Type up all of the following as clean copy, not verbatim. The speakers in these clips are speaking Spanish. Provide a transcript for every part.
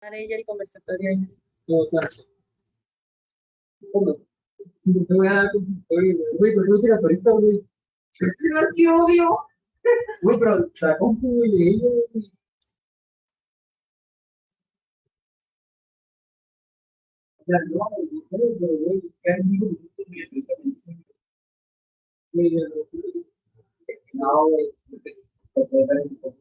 Manager y conversatorio ahí. O sea, ¿cómo? Te voy a dar consultorio, güey, pero no sigas ahorita, güey. Pero sí, obvio. Güey, pero la compu, güey, ella, güey. O sea, no, güey, casi 5 minutos, güey, 30 minutos. Güey, no, güey, te puedo dar el tiempo.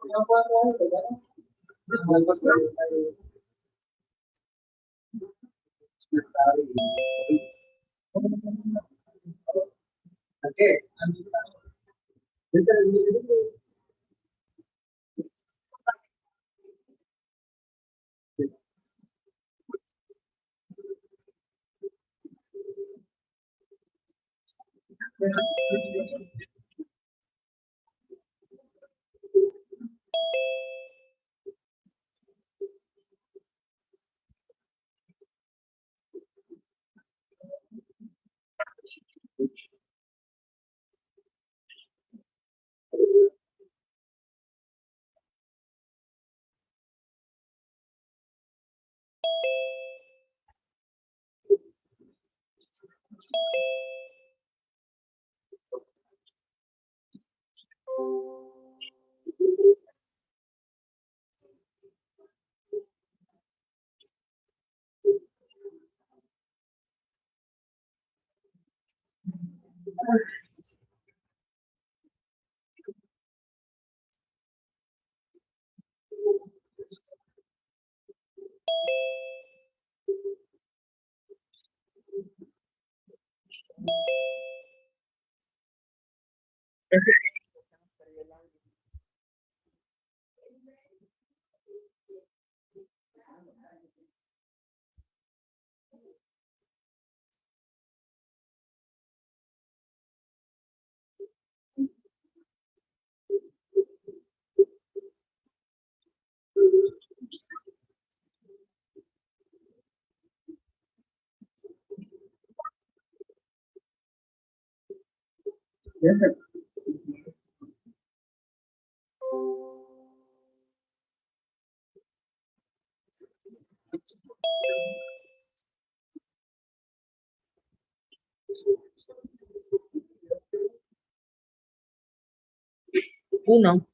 No puedo, ¿verdad? No puedo pasar, ¿a qué? Vete a la Uno.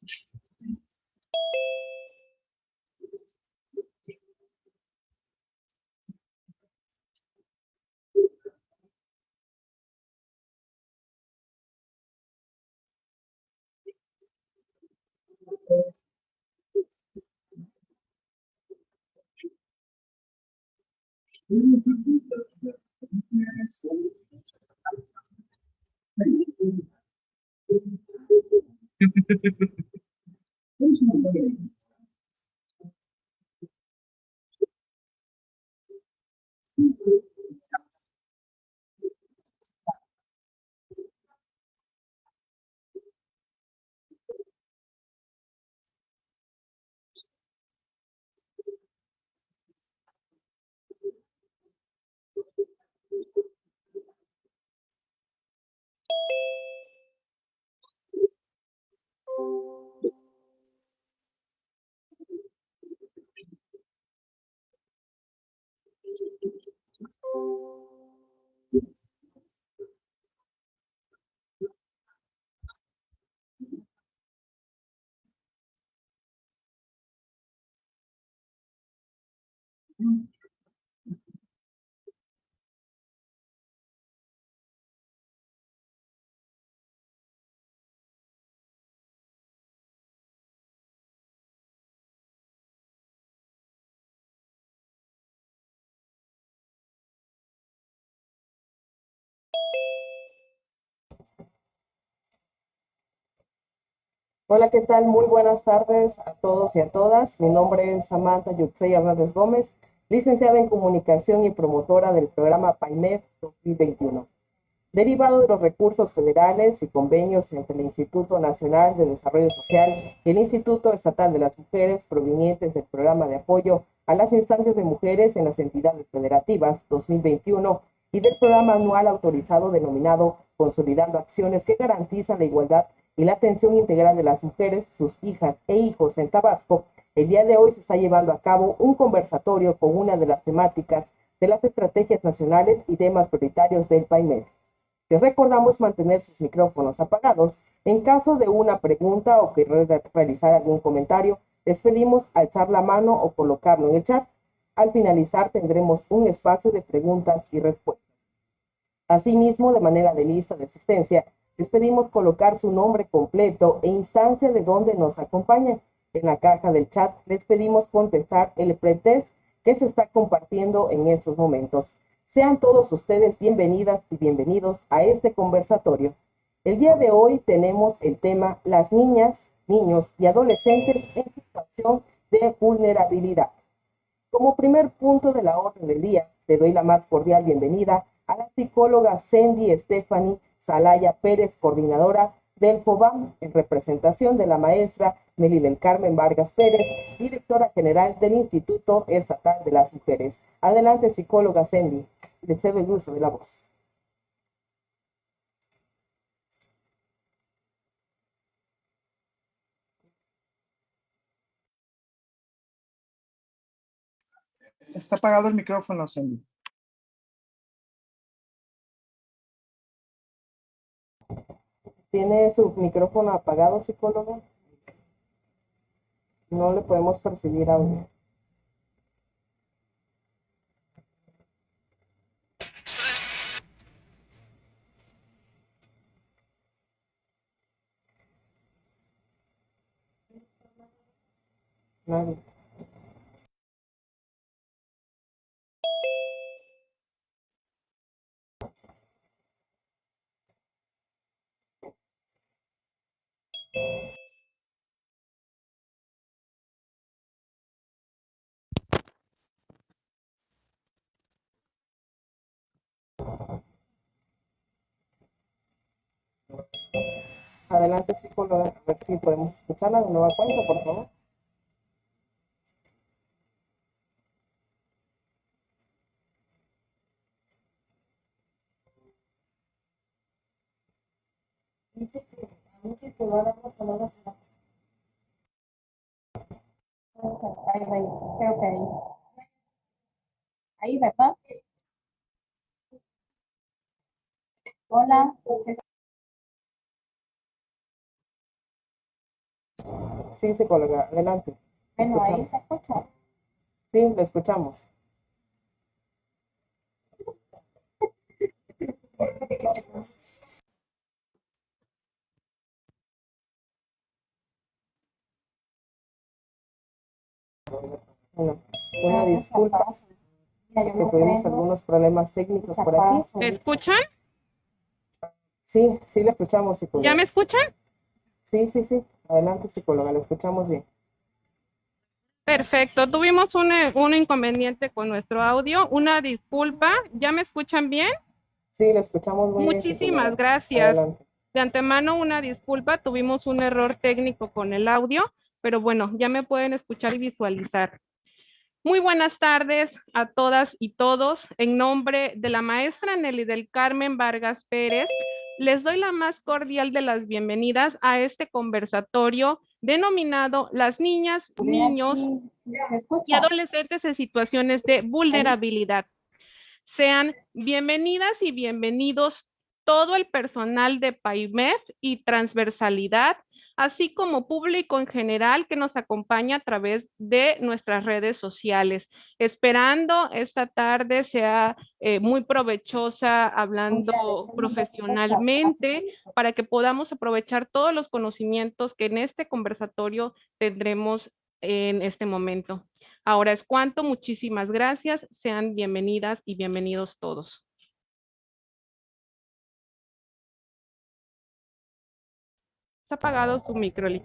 Hola, ¿qué tal? Muy buenas tardes a todos y a todas. Mi nombre es Samantha Yutsey Hernández Gómez, licenciada en Comunicación y promotora del programa PAIMED 2021. Derivado de los recursos federales y convenios entre el Instituto Nacional de Desarrollo Social y el Instituto Estatal de las Mujeres provenientes del Programa de Apoyo a las Instancias de Mujeres en las Entidades Federativas 2021 y del Programa Anual Autorizado denominado Consolidando Acciones que Garantizan la Igualdad y la Atención Integral de las Mujeres, sus hijas e hijos en Tabasco, el día de hoy se está llevando a cabo un conversatorio con una de las temáticas de las estrategias nacionales y temas prioritarios del PAIMED. Les recordamos mantener sus micrófonos apagados. En caso de una pregunta o querer realizar algún comentario, les pedimos alzar la mano o colocarlo en el chat. Al finalizar tendremos un espacio de preguntas y respuestas. Asimismo, de manera de lista de asistencia, les pedimos colocar su nombre completo e instancia de donde nos acompañan. En la caja del chat les pedimos contestar el pretest que se está compartiendo en estos momentos. Sean todos ustedes bienvenidas y bienvenidos a este conversatorio. El día de hoy tenemos el tema las niñas, niños y adolescentes en situación de vulnerabilidad. Como primer punto de la orden del día, le doy la más cordial bienvenida a la psicóloga Cindy Stephanie Salaya Pérez, coordinadora del FOBAM, en representación de la maestra Nelly del Carmen Vargas Pérez, directora general del Instituto Estatal de las Mujeres. Adelante, psicóloga Cindy, le cedo el uso de la voz. Está apagado el micrófono, Cindy. ¿Tiene su micrófono apagado, psicóloga? No le podemos percibir audio. Nadie. Adelante, psicóloga, a ver si podemos escucharla de nueva cuenta, por favor. Dice que va a dar las palabras. Ahí, creo que ahí. Ahí, ¿verdad? Hola. Sí, psicóloga, adelante. Bueno, ahí se escucha. Sí, le escuchamos. Bueno, una disculpa, Mira, es yo que me tuvimos prendo algunos problemas técnicos por aquí. ¿Me escuchan? Sí, sí, le escuchamos, psicóloga. ¿Ya me escuchan? Sí, sí, sí. Adelante, psicóloga, le escuchamos bien. Perfecto. Tuvimos un inconveniente con nuestro audio. Una disculpa. ¿Ya me escuchan bien? Sí, le escuchamos muy bien, Muchísimas psicóloga. gracias. Adelante. De antemano, una disculpa. Tuvimos un error técnico con el audio, pero bueno, ya me pueden escuchar y visualizar. Muy buenas tardes a todas y todos. En nombre de la maestra Nelly del Carmen Vargas Pérez, les doy la más cordial de las bienvenidas a este conversatorio denominado Las niñas, niños ¿Me y escucha? adolescentes en situaciones de vulnerabilidad. Sean bienvenidas y bienvenidos todo el personal de PAIMEF y Transversalidad, así como público en general que nos acompaña a través de nuestras redes sociales. Esperando esta tarde sea muy provechosa, hablando profesionalmente, para que podamos aprovechar todos los conocimientos que en este conversatorio tendremos en este momento. Ahora es cuanto, muchísimas gracias, sean bienvenidas y bienvenidos todos. Está apagado su micro, Lick.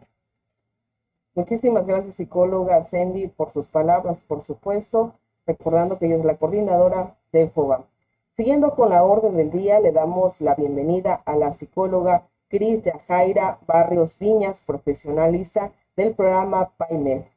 Muchísimas gracias, psicóloga Cindy, por sus palabras, por supuesto, recordando que ella es la coordinadora de FOBAM. Siguiendo con la orden del día, le damos la bienvenida a la psicóloga Cris Yajaira Barrios Viñas, profesionalista del programa PAIMEF.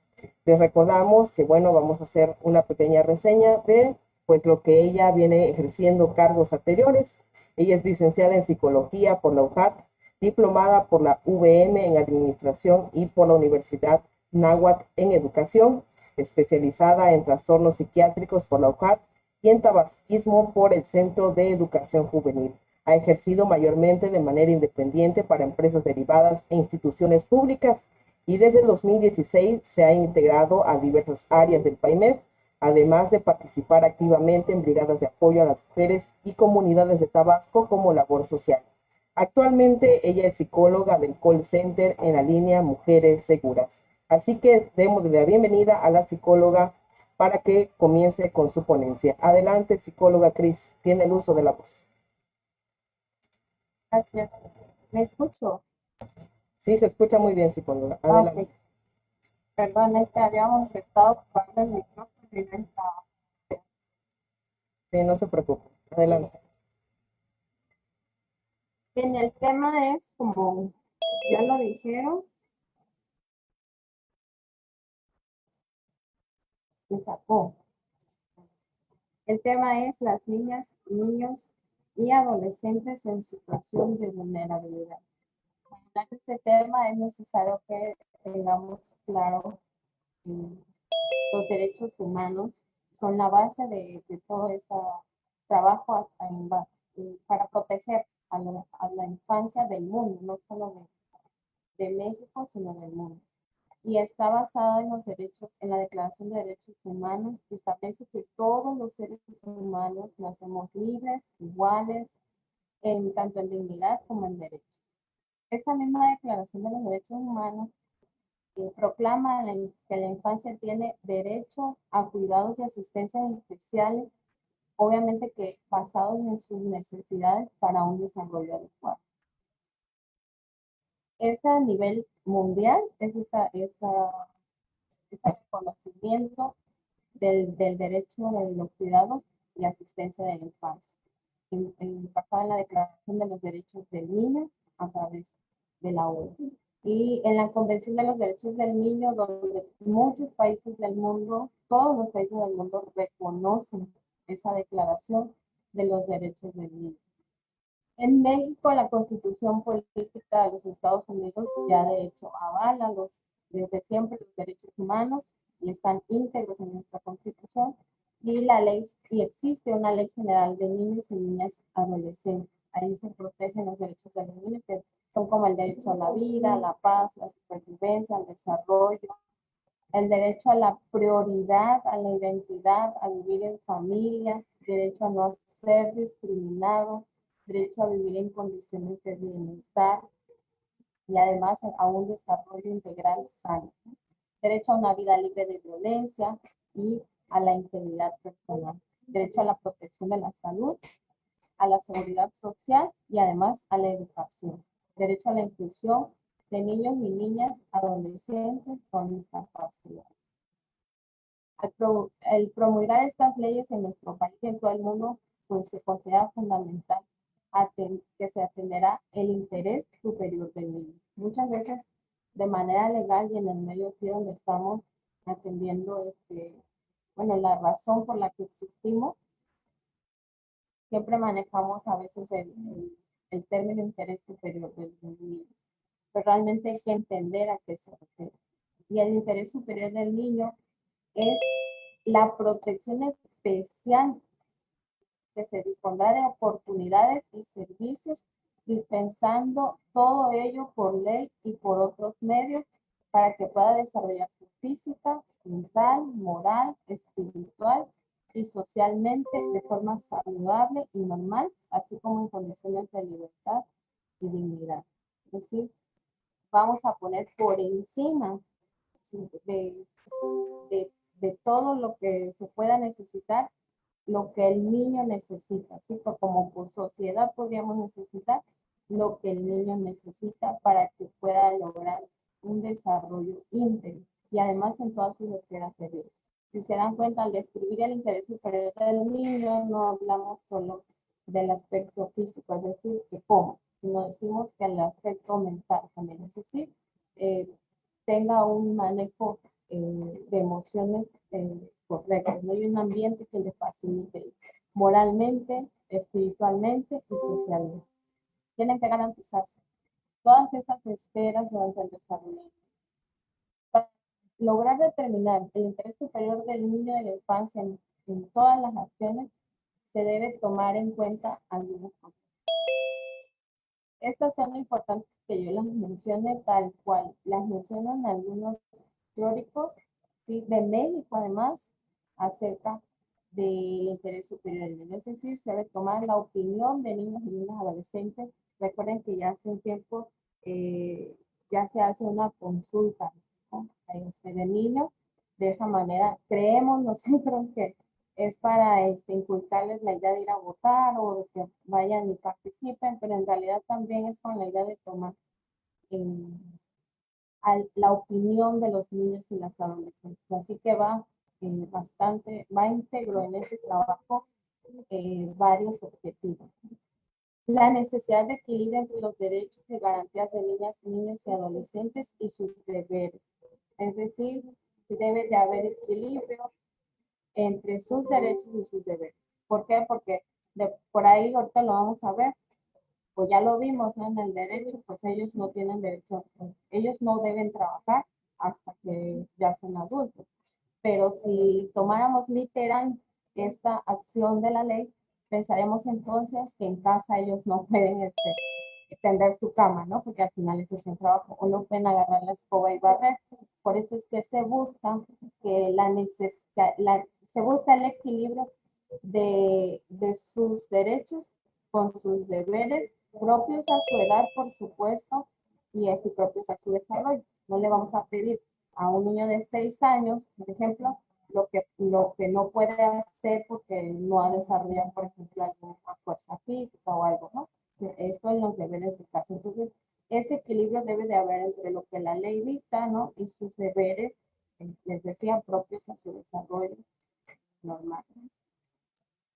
Les recordamos que, bueno, vamos a hacer una pequeña reseña de pues lo que ella viene ejerciendo cargos anteriores. Ella es licenciada en psicología por la UJAT, diplomada por la VM en Administración y por la Universidad Náhuatl en Educación, especializada en trastornos psiquiátricos por la UJAT y en tabaquismo por el Centro de Educación Juvenil. Ha ejercido mayormente de manera independiente para empresas derivadas e instituciones públicas y desde el 2016 se ha integrado a diversas áreas del PAIMEF, además de participar activamente en brigadas de apoyo a las mujeres y comunidades de Tabasco como labor social. Actualmente ella es psicóloga del call center en la línea Mujeres Seguras. Así que demos la bienvenida a la psicóloga para que comience con su ponencia. Adelante, psicóloga Cris, tiene el uso de la voz. Gracias. ¿Me escucho? Sí, se escucha muy bien, psicóloga. Adelante. Ok. Perdón, es que habíamos estado ocupando el micrófono y no estaba. Sí, no se preocupe. Adelante. Bien, el tema es, como ya lo dijeron, se sacó. El tema es las niñas, niños y adolescentes en situación de vulnerabilidad. Para hablar de este tema es necesario que tengamos claro que los derechos humanos son la base de todo este trabajo para proteger a la infancia del mundo, no solo de México, sino del mundo. Y está basada en los derechos, en la Declaración de Derechos Humanos, que establece que todos los seres humanos nacemos libres, iguales, tanto en dignidad como en derechos. Esa misma Declaración de los Derechos Humanos proclama que la infancia tiene derecho a cuidados y asistencias especiales, obviamente que basados en sus necesidades para un desarrollo adecuado. Es a nivel mundial, es ese reconocimiento del derecho de los cuidados y asistencia de la infancia, basada en la Declaración de los Derechos del Niño a través de la ONU. Y en la Convención de los Derechos del Niño, donde muchos países del mundo, todos los países del mundo reconocen esa declaración de los derechos del niño. En México, la Constitución Política de los Estados Unidos ya de hecho avala desde siempre los derechos humanos y están íntegros en nuestra Constitución, y existe una ley general de niños y niñas adolescentes. Ahí se protegen los derechos de los niños, que son como el derecho a la vida, a la paz, la supervivencia, al desarrollo, el derecho a la prioridad, a la identidad, a vivir en familia, derecho a no ser discriminado, derecho a vivir en condiciones de bienestar y además a un desarrollo integral sano, derecho a una vida libre de violencia y a la integridad personal, derecho a la protección de la salud, a la seguridad social y además a la educación, derecho a la inclusión de niños y niñas, adolescentes con discapacidad. El promulgar estas leyes en nuestro país y en todo el mundo, pues se considera fundamental que se atenderá el interés superior del niño. Muchas veces, de manera legal y en el medio aquí donde estamos atendiendo, la razón por la que existimos, siempre manejamos a veces el término interés superior del niño. Pero realmente hay que entender a qué se refiere. Y el interés superior del niño es la protección especial que se dispondrá de oportunidades y servicios, dispensando todo ello por ley y por otros medios para que pueda desarrollar su física, mental, moral, espiritual y socialmente de forma saludable y normal, así como en condiciones de libertad y dignidad. Es decir, vamos a poner por encima de, de todo lo que se pueda necesitar, lo que el niño necesita, ¿sí? Como por sociedad podríamos necesitar lo que el niño necesita para que pueda lograr un desarrollo íntegro y además en todas sus esferas de vida. Si se dan cuenta, al describir el interés superior del niño, no hablamos solo del aspecto físico, es decir, que cómo, sino decimos que el aspecto mental también, es decir, tenga un manejo de emociones correctas, ¿no? Y un ambiente que le facilite moralmente, espiritualmente y socialmente. Tienen que garantizarse todas esas esferas durante el desarrollo. Para lograr determinar el interés superior del niño de la infancia en todas las acciones, se debe tomar en cuenta algunas cosas. Estas son importantes que yo las mencione tal cual las mencionan algunos teóricos, ¿sí? De México además, acerca del interés superior del niño. Es decir, se debe tomar la opinión de niños y niñas adolescentes. Recuerden que ya hace un tiempo ya se hace una consulta, ¿no? De niños. De esa manera creemos nosotros que es para inculcarles la idea de ir a votar o de que vayan y participen, pero en realidad también es con la idea de tomar la opinión de los niños y las adolescentes. Así que va va íntegro en ese trabajo varios objetivos. La necesidad de equilibrio entre los derechos y garantías de niñas, niños y adolescentes y sus deberes. Es decir, debe de haber equilibrio entre sus derechos y sus deberes. ¿Por qué? Porque por ahí ahorita lo vamos a ver, pues ya lo vimos, ¿no? En el derecho, pues ellos no tienen derecho, pues, ellos no deben trabajar hasta que ya son adultos. Pero si tomáramos literal esta acción de la ley, pensaremos entonces que en casa ellos no pueden tender su cama, ¿no? Porque al final eso es un trabajo, o no pueden agarrar la escoba y barrer. Por eso es que se busca que se busca el equilibrio de sus derechos con sus deberes propios a su edad, por supuesto, y propios a su desarrollo. No le vamos a pedir a un niño de 6 años, por ejemplo, lo que no puede hacer porque no ha desarrollado, por ejemplo, alguna fuerza física o algo, ¿no? Esto en los deberes de casa. Entonces, ese equilibrio debe de haber entre lo que la ley dicta, ¿no? Y sus deberes, les decía, propios a su desarrollo normal.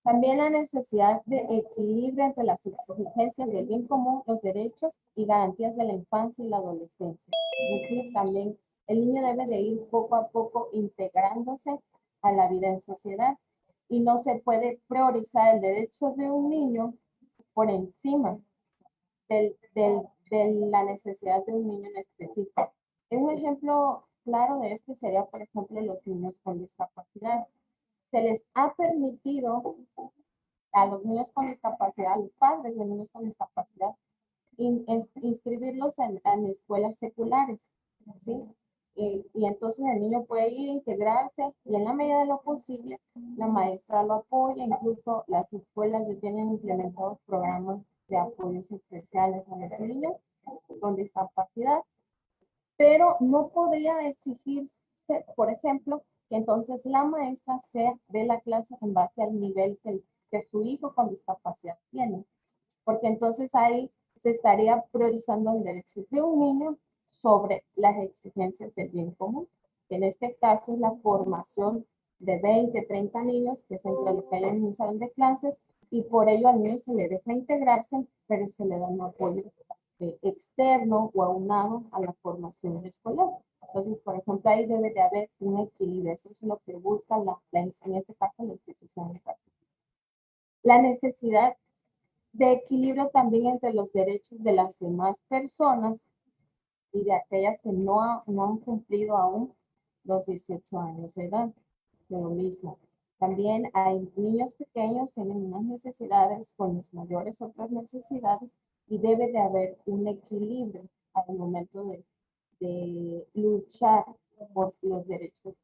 También la necesidad de equilibrio entre las exigencias del bien común, los derechos y garantías de la infancia y la adolescencia. Es decir, también el niño debe de ir poco a poco integrándose a la vida en sociedad y no se puede priorizar el derecho de un niño por encima de la necesidad de un niño en específico. Un ejemplo claro de esto sería, por ejemplo, los niños con discapacidad. Se les ha permitido a los niños con discapacidad, a los padres de niños con discapacidad, inscribirlos en escuelas seculares, ¿sí? Y entonces el niño puede ir, integrarse y en la medida de lo posible la maestra lo apoya, incluso las escuelas ya tienen implementados programas de apoyos especiales a los niños con discapacidad, pero no podría exigirse, por ejemplo, que entonces la maestra sea de la clase en base al nivel que su hijo con discapacidad tiene, porque entonces ahí se estaría priorizando el derecho de un niño sobre las exigencias del bien común, que en este caso es la formación de 20, 30 niños, que es entre lo que hay en un salón de clases, y por ello al niño se le deja integrarse, pero se le da un apoyo externo o aunado a la formación escolar. Entonces, por ejemplo, ahí debe de haber un equilibrio. Eso es lo que busca en este caso la institución educativa. La necesidad de equilibrio también entre los derechos de las demás personas y de aquellas que no han cumplido aún los 18 años de edad. de lo mismo. También hay niños pequeños, tienen unas necesidades, con los mayores otras necesidades, y debe de haber un equilibrio al momento de luchar por los derechos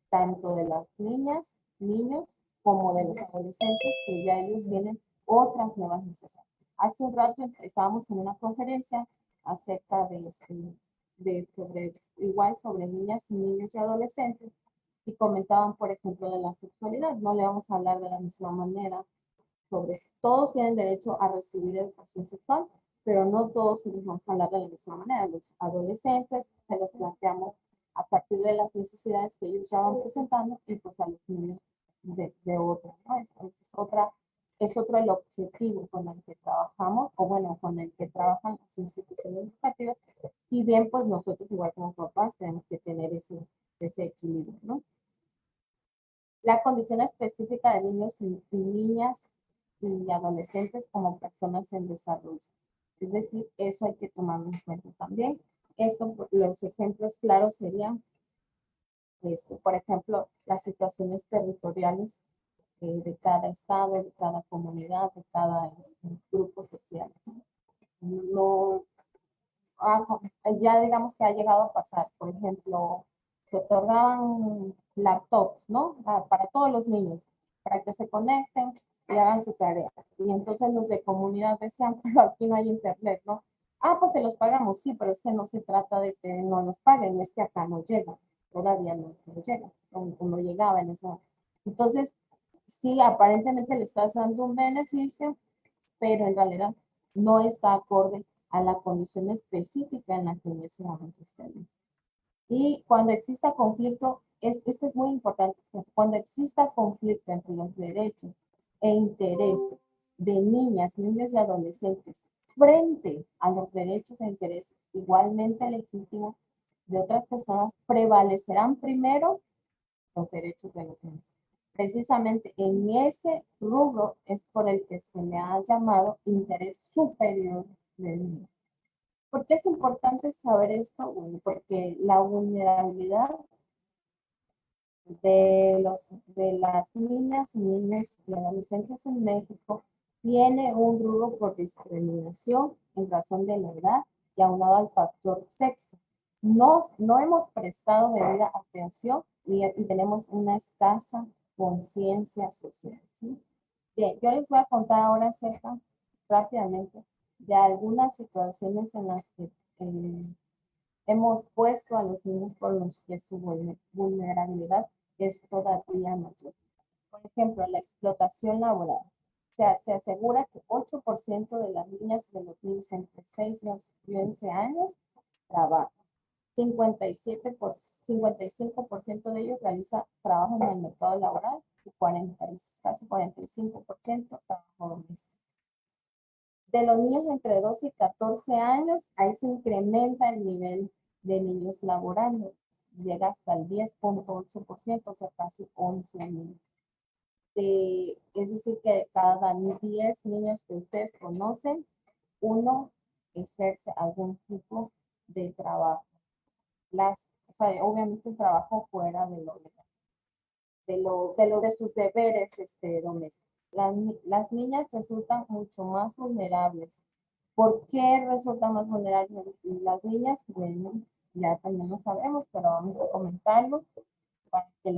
tanto de las niñas, niños, como de los adolescentes, que ya ellos tienen otras nuevas necesidades. Hace un rato estábamos en una conferencia acerca sobre niñas y niños y adolescentes, y comentaban, por ejemplo, de la sexualidad. No le vamos a hablar de la misma manera sobre, todos tienen derecho a recibir educación sexual, pero no todos les vamos a hablar de la misma manera. Los adolescentes se los planteamos a partir de las necesidades que ellos ya van presentando, y pues a los niños de otra, ¿no? Es otro el objetivo con el que trabajamos, o bueno, con el que trabajan las instituciones educativas, y bien, pues nosotros igual como papás tenemos que tener ese equilibrio, ¿no? La condición específica de niños y niñas y adolescentes como personas en desarrollo. Es decir, eso hay que tomarlo en cuenta también. Los ejemplos claros serían, por ejemplo, las situaciones territoriales de cada estado, de cada comunidad, de cada grupo social. No, ya digamos que ha llegado a pasar, por ejemplo, que otorgaban laptops, ¿no? Para todos los niños, para que se conecten y hagan su tarea. Y entonces los de comunidad decían, pero aquí no hay internet, ¿no? Ah, pues se los pagamos, sí, pero es que no se trata de que no nos paguen, es que acá no llega, todavía no llega, no llegaba en esa. Entonces, sí, aparentemente le estás dando un beneficio, pero en realidad no está acorde a la condición específica en la que en ese momento estén. Y cuando exista conflicto, esto es muy importante, cuando exista conflicto entre los derechos e intereses de niñas, niños y adolescentes frente a los derechos e intereses igualmente legítimos de otras personas, prevalecerán primero los derechos de los niños. Precisamente en ese rubro es por el que se le ha llamado interés superior del niño. ¿Por qué es importante saber esto? Bueno, porque la vulnerabilidad de las niñas y niños y adolescentes en México tiene un rubro por discriminación en razón de la edad y aunado al factor sexo. No hemos prestado debida atención y tenemos una escasa conciencia social, ¿sí? Bien, yo les voy a contar ahora acerca, rápidamente, de algunas situaciones en las que hemos puesto a los niños por los que su vulnerabilidad es todavía mayor. Por ejemplo, la explotación laboral. Se asegura que 8% de las niñas y de los niños entre 6 y 11 años trabajan. 55% de ellos realiza trabajo en el mercado laboral y casi 45% trabajo doméstico. De los niños entre 12 y 14 años, ahí se incrementa el nivel de niños laborando. Llega hasta el 10.8%, o sea, casi 11 niños. Es decir, que de cada 10 niños que ustedes conocen, uno ejerce algún tipo de trabajo. O sea, obviamente un trabajo fuera de lo legal, de sus deberes domésticos. Las niñas resultan mucho más vulnerables. ¿Por qué resultan más vulnerables las niñas? Bueno, ya también lo sabemos, pero vamos a comentarlo para que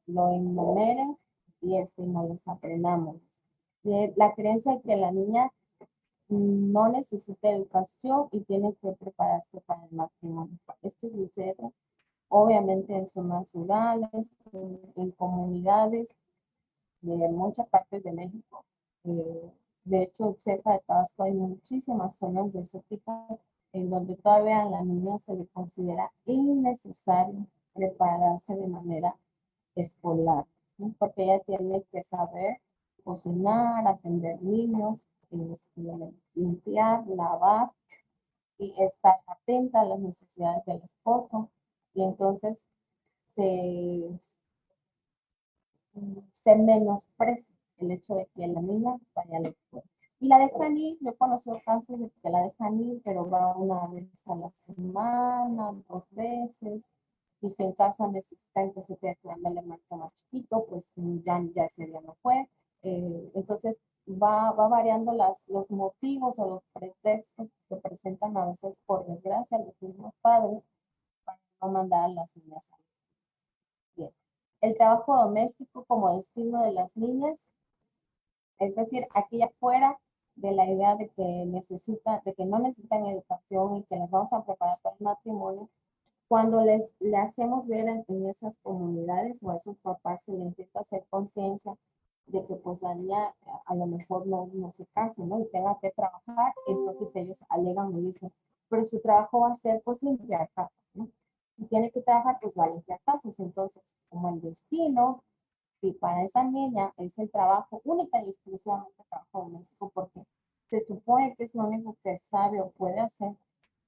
lo enumeren y no los aprendamos. La creencia de que la niña no necesita educación y tiene que prepararse para el matrimonio. Esto sucede obviamente en zonas rurales, en comunidades de muchas partes de México. De hecho, cerca de Tabasco hay muchísimas zonas de ese tipo en donde todavía a la niña se le considera innecesario prepararse de manera escolar, ¿no? Porque ella tiene que saber cocinar, atender niños, limpiar, lavar y estar atenta a las necesidades del esposo. Y entonces se menosprecia el hecho de que la niña vaya a la escuela. Y la dejan ir, yo he conocido casos de que la dejan ir, pero va una vez a la semana, 2 veces, y si en casa necesitan que se quede cuidando al hermanito más chiquito, pues ya ese día no fue. Entonces va variando los motivos o los pretextos que presentan a veces por desgracia los mismos padres para no mandar a las niñas a la escuela. Bien. El trabajo doméstico como destino de las niñas, es decir, aquí afuera de la idea de que no necesitan educación y que las vamos a preparar para el matrimonio, cuando le hacemos ver en esas comunidades o a esos papás se les intenta hacer conciencia de que pues la niña a lo mejor no se case, ¿no? Y tenga que trabajar, entonces ellos alegan y dicen, pero su trabajo va a ser pues limpiar casas, ¿no? Si tiene que trabajar, pues va a limpiar casas. Entonces, como el destino, si para esa niña es el trabajo única y exclusivamente trabajo doméstico, porque se supone que es lo único que sabe o puede hacer,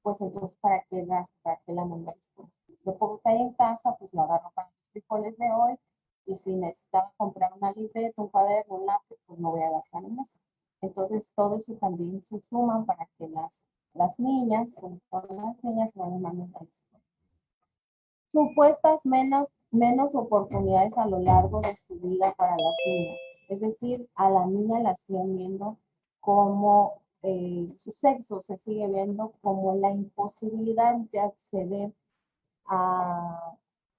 pues entonces, ¿para qué gasto? ¿Para qué la manda a la escuela? Yo puedo estar en casa, pues lo agarro para los frijoles de hoy, y si necesitaba comprar una libreta, un cuaderno, un lápiz, pues no voy a gastar en eso. Entonces, todo eso también se suma para que las niñas, sobre todo las niñas, no les manden a la escuela. Supuestas menos oportunidades a lo largo de su vida para las niñas. Es decir, a la niña la siguen viendo como su sexo se sigue viendo como la imposibilidad de acceder a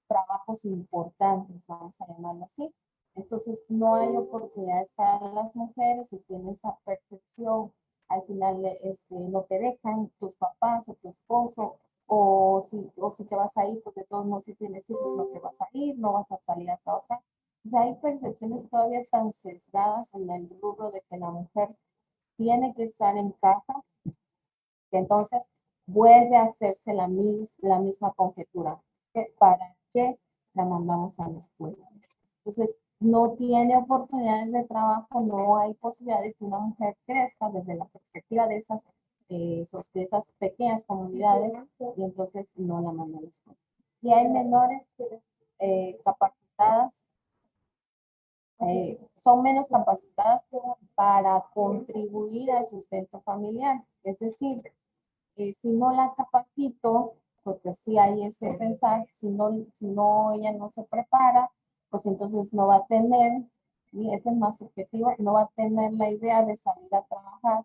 trabajos importantes, vamos a llamarlo así. Entonces, no hay oportunidades para las mujeres y tiene esa percepción. Al final, no te dejan tus papás o tu esposo, o si te vas a ir, pues de todos modos, si tienes hijos, no te vas a ir, no vas a salir a trabajar. O sea, hay percepciones todavía tan sesgadas en el rubro de que la mujer tiene que estar en casa, que entonces vuelve a hacerse la misma conjetura. ¿Para qué la mandamos a la escuela? Entonces, no tiene oportunidades de trabajo, no hay posibilidad de que una mujer crezca desde la perspectiva de esas pequeñas comunidades, y entonces no la mandan a la escuela. Y hay menores capacitadas, son menos capacitadas para contribuir al sustento familiar. Es decir, si no la capacito, porque sí hay ese pensar, si no ella no se prepara, pues entonces no va a tener, y ese es más subjetivo, no va a tener la idea de salir a trabajar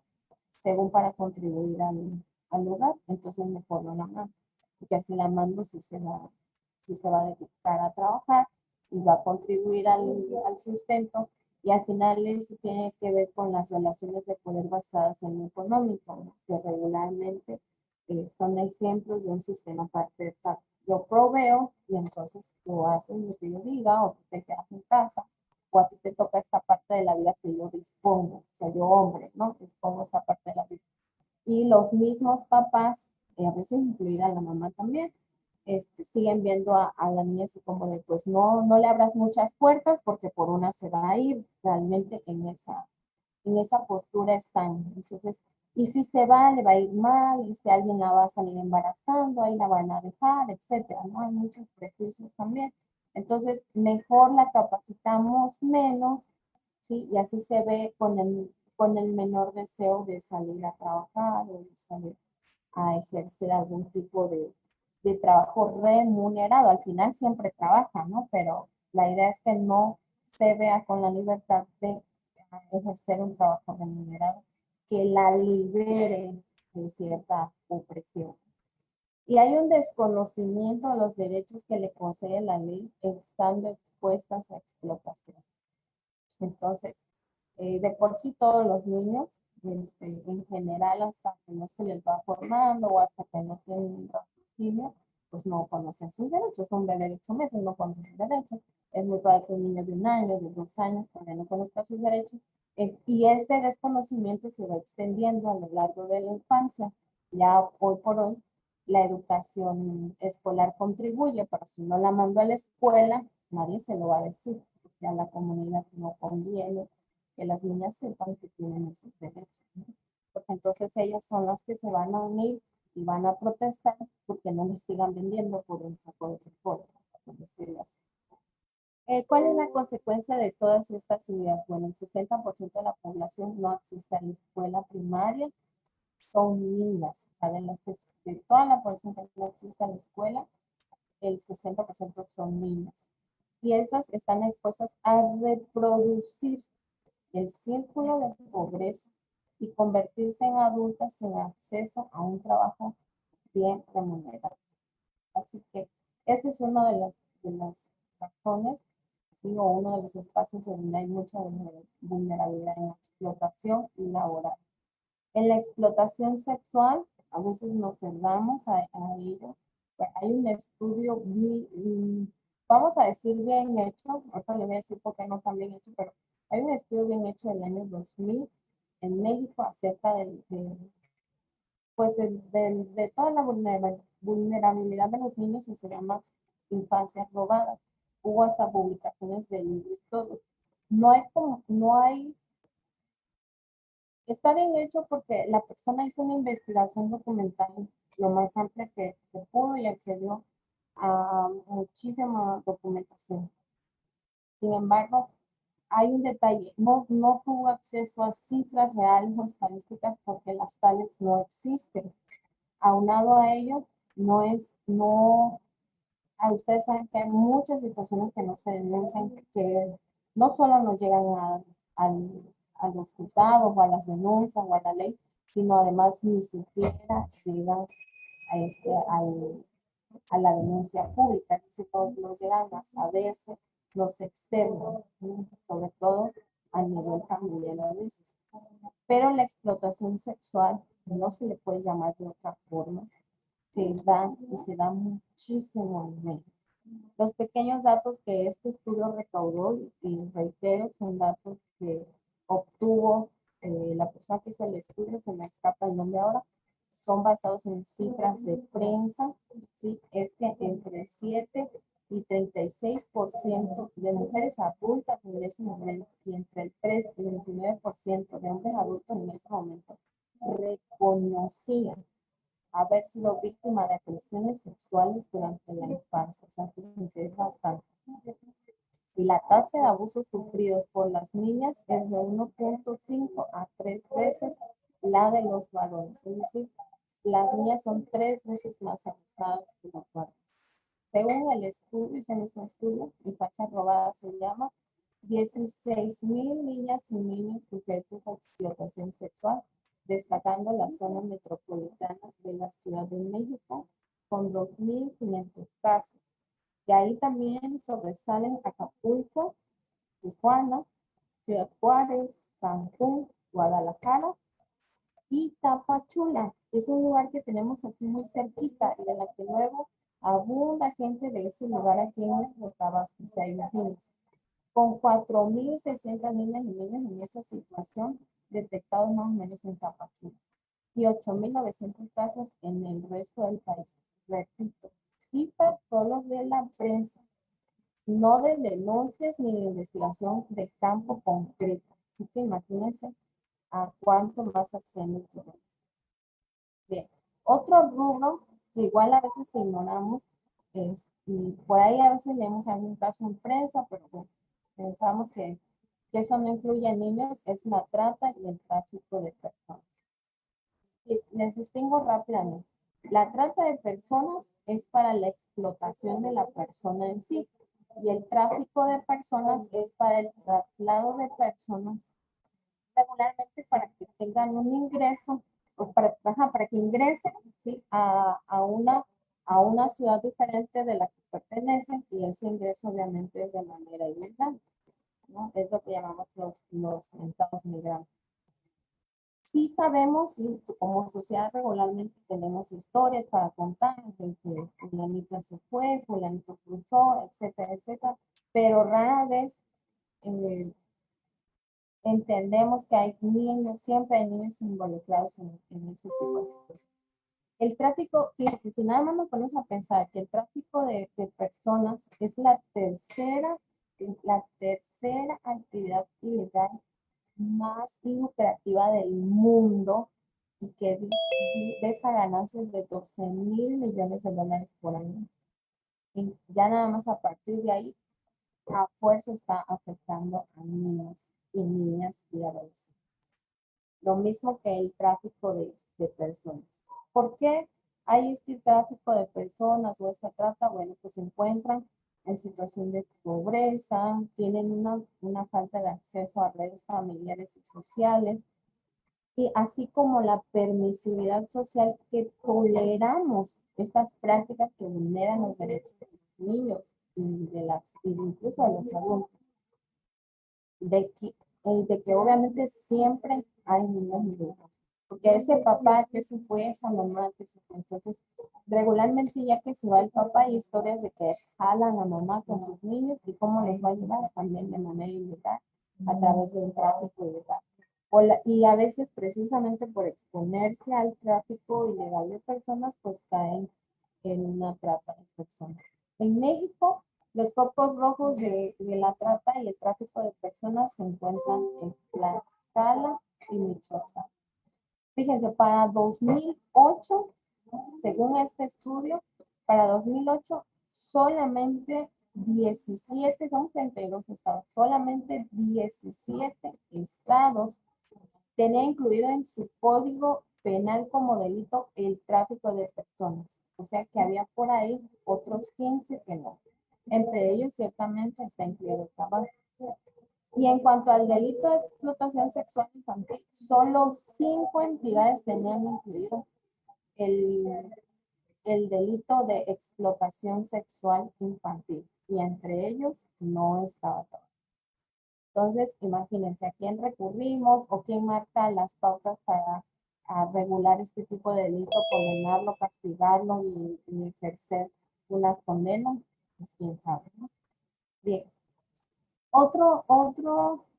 según para contribuir al hogar, entonces mejor no la mando, porque así la mando si se va a dedicar a trabajar y va a contribuir al sustento, y al final eso tiene que ver con las relaciones de poder basadas en lo económico, ¿no? Que regularmente son ejemplos de un sistema patriarcal. Yo proveo y entonces tú haces lo que yo diga, o tú te quedas en casa, o a ti te toca esta parte de la vida que yo dispongo, o sea, yo hombre, ¿no? Dispongo esta parte de la vida. Y los mismos papás, a veces incluida la mamá también, siguen viendo a la niña así como de, pues no le abras muchas puertas porque por una se va a ir, realmente en esa postura están. Entonces, y si se va, le va a ir mal, y si alguien la va a salir embarazando, ahí la van a dejar, etcétera, ¿no? Hay muchos prejuicios también. Entonces, mejor la capacitamos menos, ¿sí? Y así se ve con el menor deseo de salir a trabajar o de salir a ejercer algún tipo de trabajo remunerado. Al final siempre trabaja, ¿no? Pero la idea es que no se vea con la libertad de ejercer un trabajo remunerado que la libere de cierta opresión. Y hay un desconocimiento de los derechos que le concede la ley estando expuestas a explotación. Entonces, de por sí todos los niños, en general, hasta que no se les va formando o hasta que no tienen un raciocinio, pues no conocen sus derechos. Un bebé de 8 meses no conoce sus derechos. Es muy probable que un niño de 1 año, de 2 años, también no conozca sus derechos. Y ese desconocimiento se va extendiendo a lo largo de la infancia. Ya hoy por hoy, la educación escolar contribuye, pero si no la mando a la escuela, nadie se lo va a decir, porque a la comunidad no conviene que las niñas sepan que tienen esos derechos, ¿no? Porque entonces ellas son las que se van a unir y van a protestar porque no les sigan vendiendo por un saco de frijol, por decirlo así. ¿Cuál es la consecuencia de todas estas ideas? Bueno, el 60% de la población no asiste a la escuela primaria, son niñas, o sea, de toda la población que no asiste a la escuela, el 60% son niñas. Y esas están expuestas a reproducir el círculo de pobreza y convertirse en adultas sin acceso a un trabajo bien remunerado. Así que ese es uno de las razones, sí, o uno de los espacios donde hay mucha vulnerabilidad en la explotación laboral. En la explotación sexual, a veces nos cerramos a ello. Hay un estudio, vamos a decir bien hecho, ahorita le voy a decir por qué no tan bien hecho, pero hay un estudio bien hecho del año 2000 en México acerca pues de toda la vulnerabilidad de los niños y se llama Infancias Robadas. Hubo hasta publicaciones de libros y todo. No hay, está bien hecho porque la persona hizo una investigación documental lo más amplia que pudo y accedió a muchísima documentación. Sin embargo, hay un detalle, no tuvo acceso a cifras reales o estadísticas porque las tales no existen. Aunado a ello, ustedes saben que hay muchas situaciones que no se denuncian, que no solo nos llegan a los juzgados o a las denuncias o a la ley, sino además ni siquiera llegan a la denuncia pública, es decir, no llegan a saberse los externos, ¿sí? Sobre todo a nivel familiar a veces. Pero la explotación sexual no se le puede llamar de otra forma, se da muchísimo en México. Los pequeños datos que este estudio recaudó, y reitero, son datos que obtuvo la persona que hizo el estudio, se me escapa el nombre ahora, son basados en cifras de prensa, ¿sí? Es que entre 7 y 36% de mujeres adultas en ese momento y entre el 3 y 29% de hombres adultos en ese momento reconocían haber sido víctima de agresiones sexuales durante la infancia. O sea, fíjense, es bastante. Y la tasa de abusos sufridos por las niñas es de 1.5 a 3 veces la de los varones. Es decir, las niñas son 3 veces más abusadas que los varones. Según el estudio, ese mismo estudio, Infancia Robada se llama, 16,000 niñas y niños sujetos a explotación sexual, destacando la zona metropolitana de la Ciudad de México con 2,500 casos. Y ahí también sobresalen Acapulco, Tijuana, Ciudad Juárez, Cancún, Guadalajara y Tapachula. Es un lugar que tenemos aquí muy cerquita y de la que luego abunda gente de ese lugar aquí en nuestro Tabasco. O sea, imagínense, con 4,600 niñas y niños en esa situación detectados más o menos en Tapachula y 8,900 casos en el resto del país. Repito, cifras solo de la prensa, no de denuncias ni de investigación de campo concreto. Así que imagínense a cuánto más hacemos. Bien, otro rubro que igual a veces ignoramos es, y por ahí a veces leemos algún caso en prensa, pero bueno, pensamos que eso no incluye a niños, es la trata y el tráfico de personas. Y les distingo rápidamente. La trata de personas es para la explotación de la persona en sí, y el tráfico de personas es para el traslado de personas regularmente para que tengan un ingreso, o para que ingresen, ¿sí? a una ciudad diferente de la que pertenecen, y ese ingreso obviamente es de manera ilegal, ¿no? Es lo que llamamos los mentados migrantes. Sí sabemos, y como sociedad regularmente tenemos historias para contar de que fulanita se fue, fulanito cruzó, etcétera, etcétera, pero rara vez entendemos que hay niños, siempre hay niños involucrados en ese tipo de situaciones. El tráfico, fíjense, si nada más nos ponemos a pensar que el tráfico de personas es la tercera actividad ilegal más lucrativa del mundo y que deja ganancias de 12,000 millones de dólares por año. Y ya nada más a partir de ahí, a fuerza está afectando a niños y niñas y adolescentes. Lo mismo que el tráfico de personas. ¿Por qué hay este tráfico de personas o esta trata, bueno, pues se encuentran en situación de pobreza, tienen una falta de acceso a redes familiares y sociales, y así como la permisividad social que toleramos estas prácticas que vulneran los derechos de los niños y incluso de los adultos, de que obviamente siempre hay niños y niños, porque ese papá que se fue, esa mamá que se fue, entonces regularmente ya que se va el papá hay historias de que jalan a mamá con sus niños y cómo les va a llevar también de manera ilegal a través de un tráfico ilegal. Y a veces precisamente por exponerse al tráfico ilegal de personas, pues caen en una trata de personas. En México, los focos rojos de la trata y el tráfico de personas se encuentran en Tlaxcala y Michoacán. Fíjense, para 2008, según este estudio, para 2008 solamente 17, son 32 estados, solamente 17 estados tenía incluido en su código penal como delito el tráfico de personas. O sea que había por ahí otros 15 que no. Entre ellos ciertamente está incluido Tabasco. Y en cuanto al delito de explotación sexual infantil, solo 5 entidades tenían incluido el, el delito de explotación sexual infantil. Y entre ellos no estaba Tabasco. Entonces, imagínense a quién recurrimos o quién marca las pautas para regular este tipo de delito, condenarlo, castigarlo y ejercer una condena, pues quién sabe, ¿no? Bien. Otro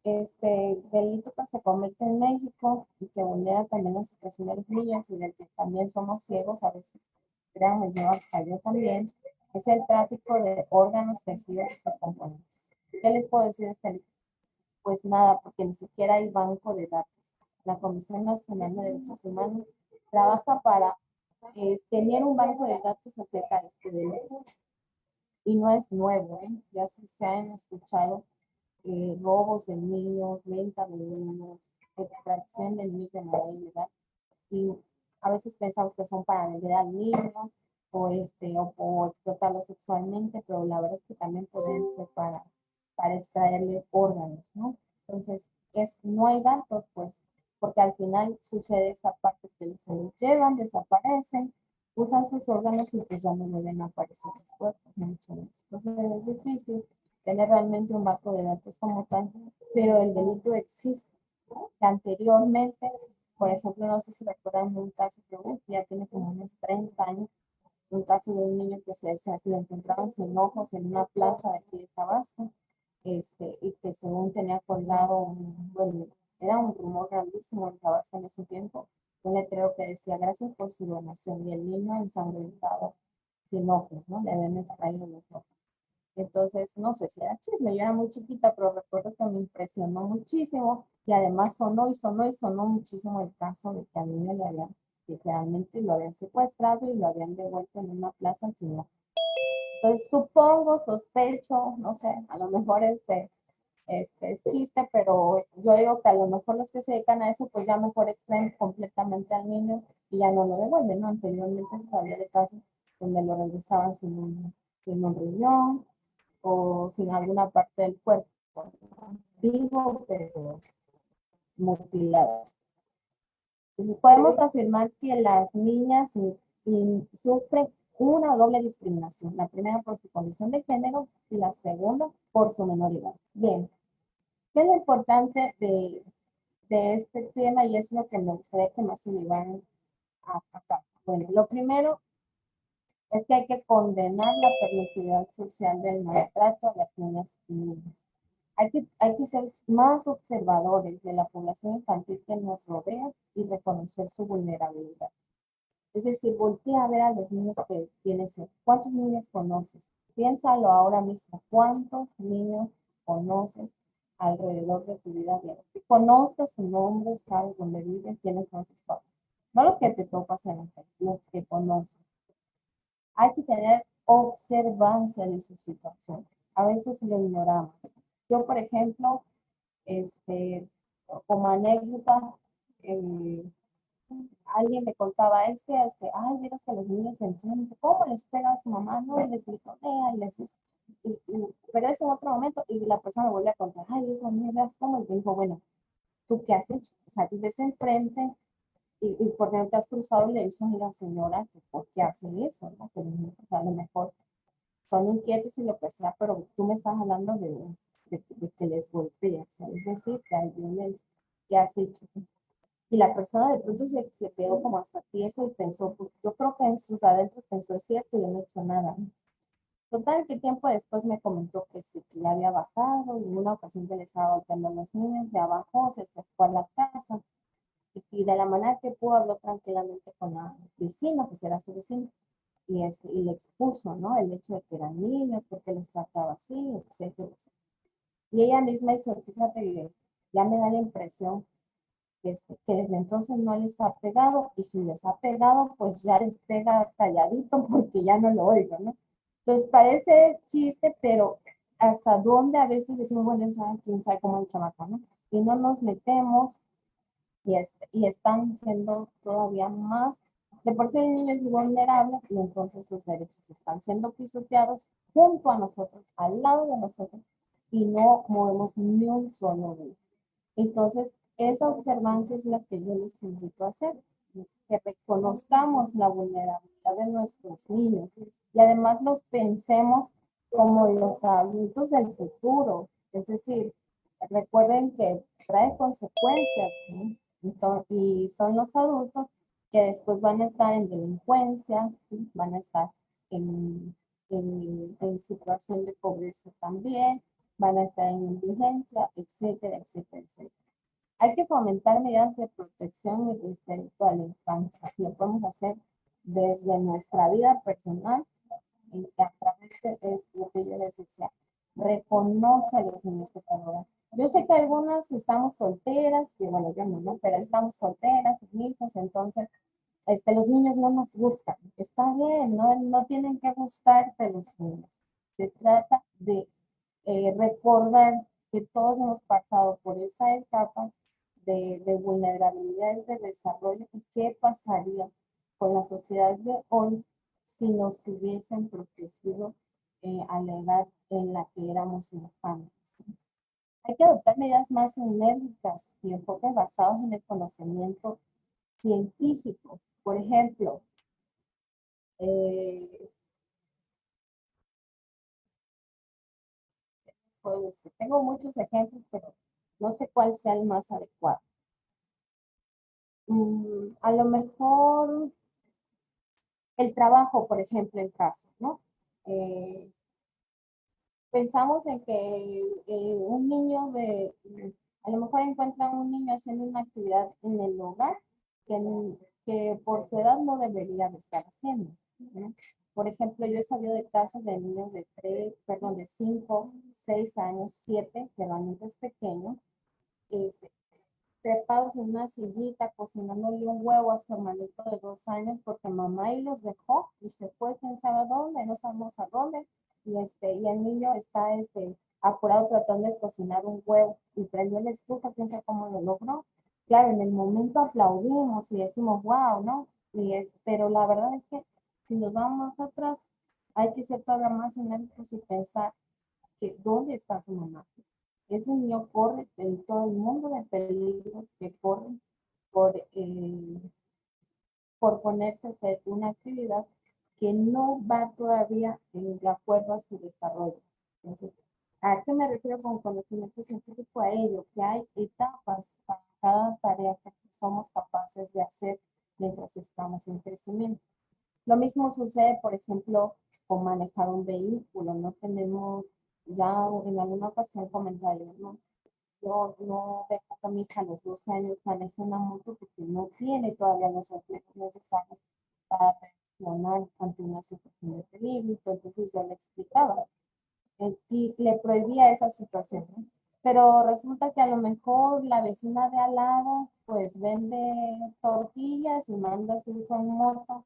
delito que se comete en México y que vulnera también la situación de los niños y del que también somos ciegos, a veces, créanme, yo hasta yo también, es el tráfico de órganos, tejidos y componentes. ¿Qué les puedo decir de este delito? Pues nada, porque ni siquiera hay banco de datos. La Comisión Nacional de Derechos Humanos trabaja para tener un banco de datos acerca de este delito. Y no es nuevo, ¿eh? Ya se han escuchado robos de niños, venta de niños, extracción de niños de manera ilegal. Y a veces pensamos que son para vender al niño o explotarlo sexualmente, pero la verdad es que también pueden ser para extraerle órganos, ¿no? Entonces, no hay datos, pues, porque al final sucede esa parte que se los llevan, desaparecen, usan sus órganos y pues ya no vuelven a aparecer los cuerpos, mucho menos. Entonces es difícil tener realmente un banco de datos como tal, pero el delito existe. Anteriormente, por ejemplo, no sé si recuerdan un caso que ya tiene como unos 30 años, un caso de un niño que se lo encontraban sin ojos en una plaza de aquí de Tabasco, y que según tenía colgado, bueno, era un rumor grandísimo en Tabasco en ese tiempo, un letrero que decía gracias por su donación, y el niño ensangrentado, sin ojos, ¿no? Le habían extraído los ojos. Entonces, no sé si era chisme, yo era muy chiquita, pero recuerdo que me impresionó muchísimo y además sonó y sonó y sonó muchísimo el caso de que al niño le habían, que realmente lo habían secuestrado y lo habían devuelto en una plaza sin ojos. Entonces, supongo, sospecho, no sé, a lo mejor es chiste, pero yo digo que a lo mejor los que se dedican a eso, pues ya mejor extraen completamente al niño y ya no lo devuelven, ¿no? Anteriormente se sabía de casos donde lo regresaban sin un riñón o sin alguna parte del cuerpo, ¿no? Vivo, pero mutilado. Entonces, podemos afirmar que las niñas sufren una doble discriminación, la primera por su condición de género y la segunda por su menoridad. Bien, ¿qué es lo importante de este tema? Y es lo que me gustaría que más se llevaran acá. Bueno, lo primero es que hay que condenar la permisividad social del maltrato a las niñas y niños. Hay que ser más observadores de la población infantil que nos rodea y reconocer su vulnerabilidad. Es decir, voltea a ver a los niños que tienes. ¿Cuántos niños conoces? Piénsalo ahora mismo. ¿Cuántos niños conoces alrededor de tu vida diaria? Conoces su nombre, sabes dónde viven, quiénes son sus papás. No los que te topas en la calle, los que conoces. Hay que tener observancia de su situación. A veces lo ignoramos. Yo, por ejemplo, como anécdota, alguien me contaba, ay, mira que los niños entienden, ¿cómo les pega a su mamá? No, y les gritonea, y les dice, pero es en otro momento, y la persona me vuelve a contar, ay, eso mira, ¿cómo? Y me dijo, bueno, ¿tú qué has hecho? O sea, tú ves enfrente, y por qué no te has cruzado y le dices a la señora que por qué hace eso, ¿no? Pero, o sea, a lo mejor son inquietos y lo que sea, pero tú me estás hablando de que les golpea, o sea, es decir, que hay violencia, ¿qué has hecho? Y la persona de pronto se quedó como hasta tiesa y pensó, pues, yo creo que en sus adentros pensó, es cierto, yo no he hecho nada, ¿no? Total, que tiempo después me comentó que sí, que ya había bajado, y en una ocasión que le estaba golpeando a los niños, ya bajó, se fue a la casa, y de la manera que pudo habló tranquilamente con la vecina, pues era su vecina, y le expuso, ¿no? El hecho de que eran niños, porque los trataba así, etcétera, etcétera. Y ella misma dice, fíjate, que ya me da la impresión que desde entonces no les ha pegado, y si les ha pegado, pues ya les pega calladito porque ya no lo oigo, ¿no? Entonces parece chiste, pero hasta dónde a veces decimos, bueno, quién sabe cómo el chamaco, ¿no? Y no nos metemos, y están siendo todavía más, de por sí el niño es vulnerable, y entonces sus derechos están siendo pisoteados junto a nosotros, al lado de nosotros, y no movemos ni un solo dedo. Entonces, esa observancia es la que yo les invito a hacer, que reconozcamos la vulnerabilidad de nuestros niños y además los pensemos como los adultos del futuro. Es decir, recuerden que trae consecuencias, ¿no? Y son los adultos que después van a estar en delincuencia, ¿sí? Van a estar en, en situación de pobreza también, van a estar en indigencia, etcétera, etcétera, etcétera. Hay que fomentar medidas de protección y respeto a la infancia. Lo podemos hacer desde nuestra vida personal y a través de lo que yo les decía. Reconoce a los niños que te rodean. Yo sé que algunas estamos solteras, que bueno, yo no, ¿no? Pero estamos solteras, hijos, entonces los niños no nos gustan. Está bien, no, no tienen que gustarte los niños. Se trata de recordar que todos hemos pasado por esa etapa de vulnerabilidad y de desarrollo, y qué pasaría con la sociedad de hoy si nos hubiesen protegido a la edad en la que éramos infantes. Hay que adoptar medidas más enérgicas y enfoques basados en el conocimiento científico. Por ejemplo, eh, pues, tengo muchos ejemplos, pero no sé cuál sea el más adecuado. A lo mejor el trabajo, por ejemplo, en casa, ¿no? Eh, pensamos en que un niño a lo mejor encuentran un niño haciendo una actividad en el hogar que, que por su edad no debería de estar haciendo, ¿no? Por ejemplo, yo he sabido de casos de niños de 5, 6 años, 7, que realmente es pequeño, este, trepados en una sillita, cocinándole un huevo a su hermanito de 2 años, porque mamá ahí los dejó y se fue, quién sabe a dónde, no sabemos a dónde, y el niño está apurado tratando de cocinar un huevo, y prendió la estufa, quién sabe cómo lo logró. Claro, en el momento aplaudimos y decimos, wow, ¿no? Pero la verdad es que si nos vamos atrás, hay que ser todavía más enérgicos y pensar que dónde está su mamá. Ese niño corre en todo el mundo de peligros que corren por, eh, por ponerse a hacer una actividad que no va todavía de acuerdo a su desarrollo. Entonces, ¿a qué me refiero con conocimiento científico? A ello, que hay etapas para cada tarea que somos capaces de hacer mientras estamos en crecimiento. Lo mismo sucede, por ejemplo, con manejar un vehículo. No tenemos, ya en alguna ocasión comentario, ¿no? Yo no dejo que mi hija a los 12 años maneje una moto porque no tiene todavía los reflejos necesarios para reaccionar ante una situación de peligro. Entonces yo le explicaba y le prohibía esa situación, ¿no? Pero resulta que a lo mejor la vecina de al lado pues vende tortillas y manda a su hijo en moto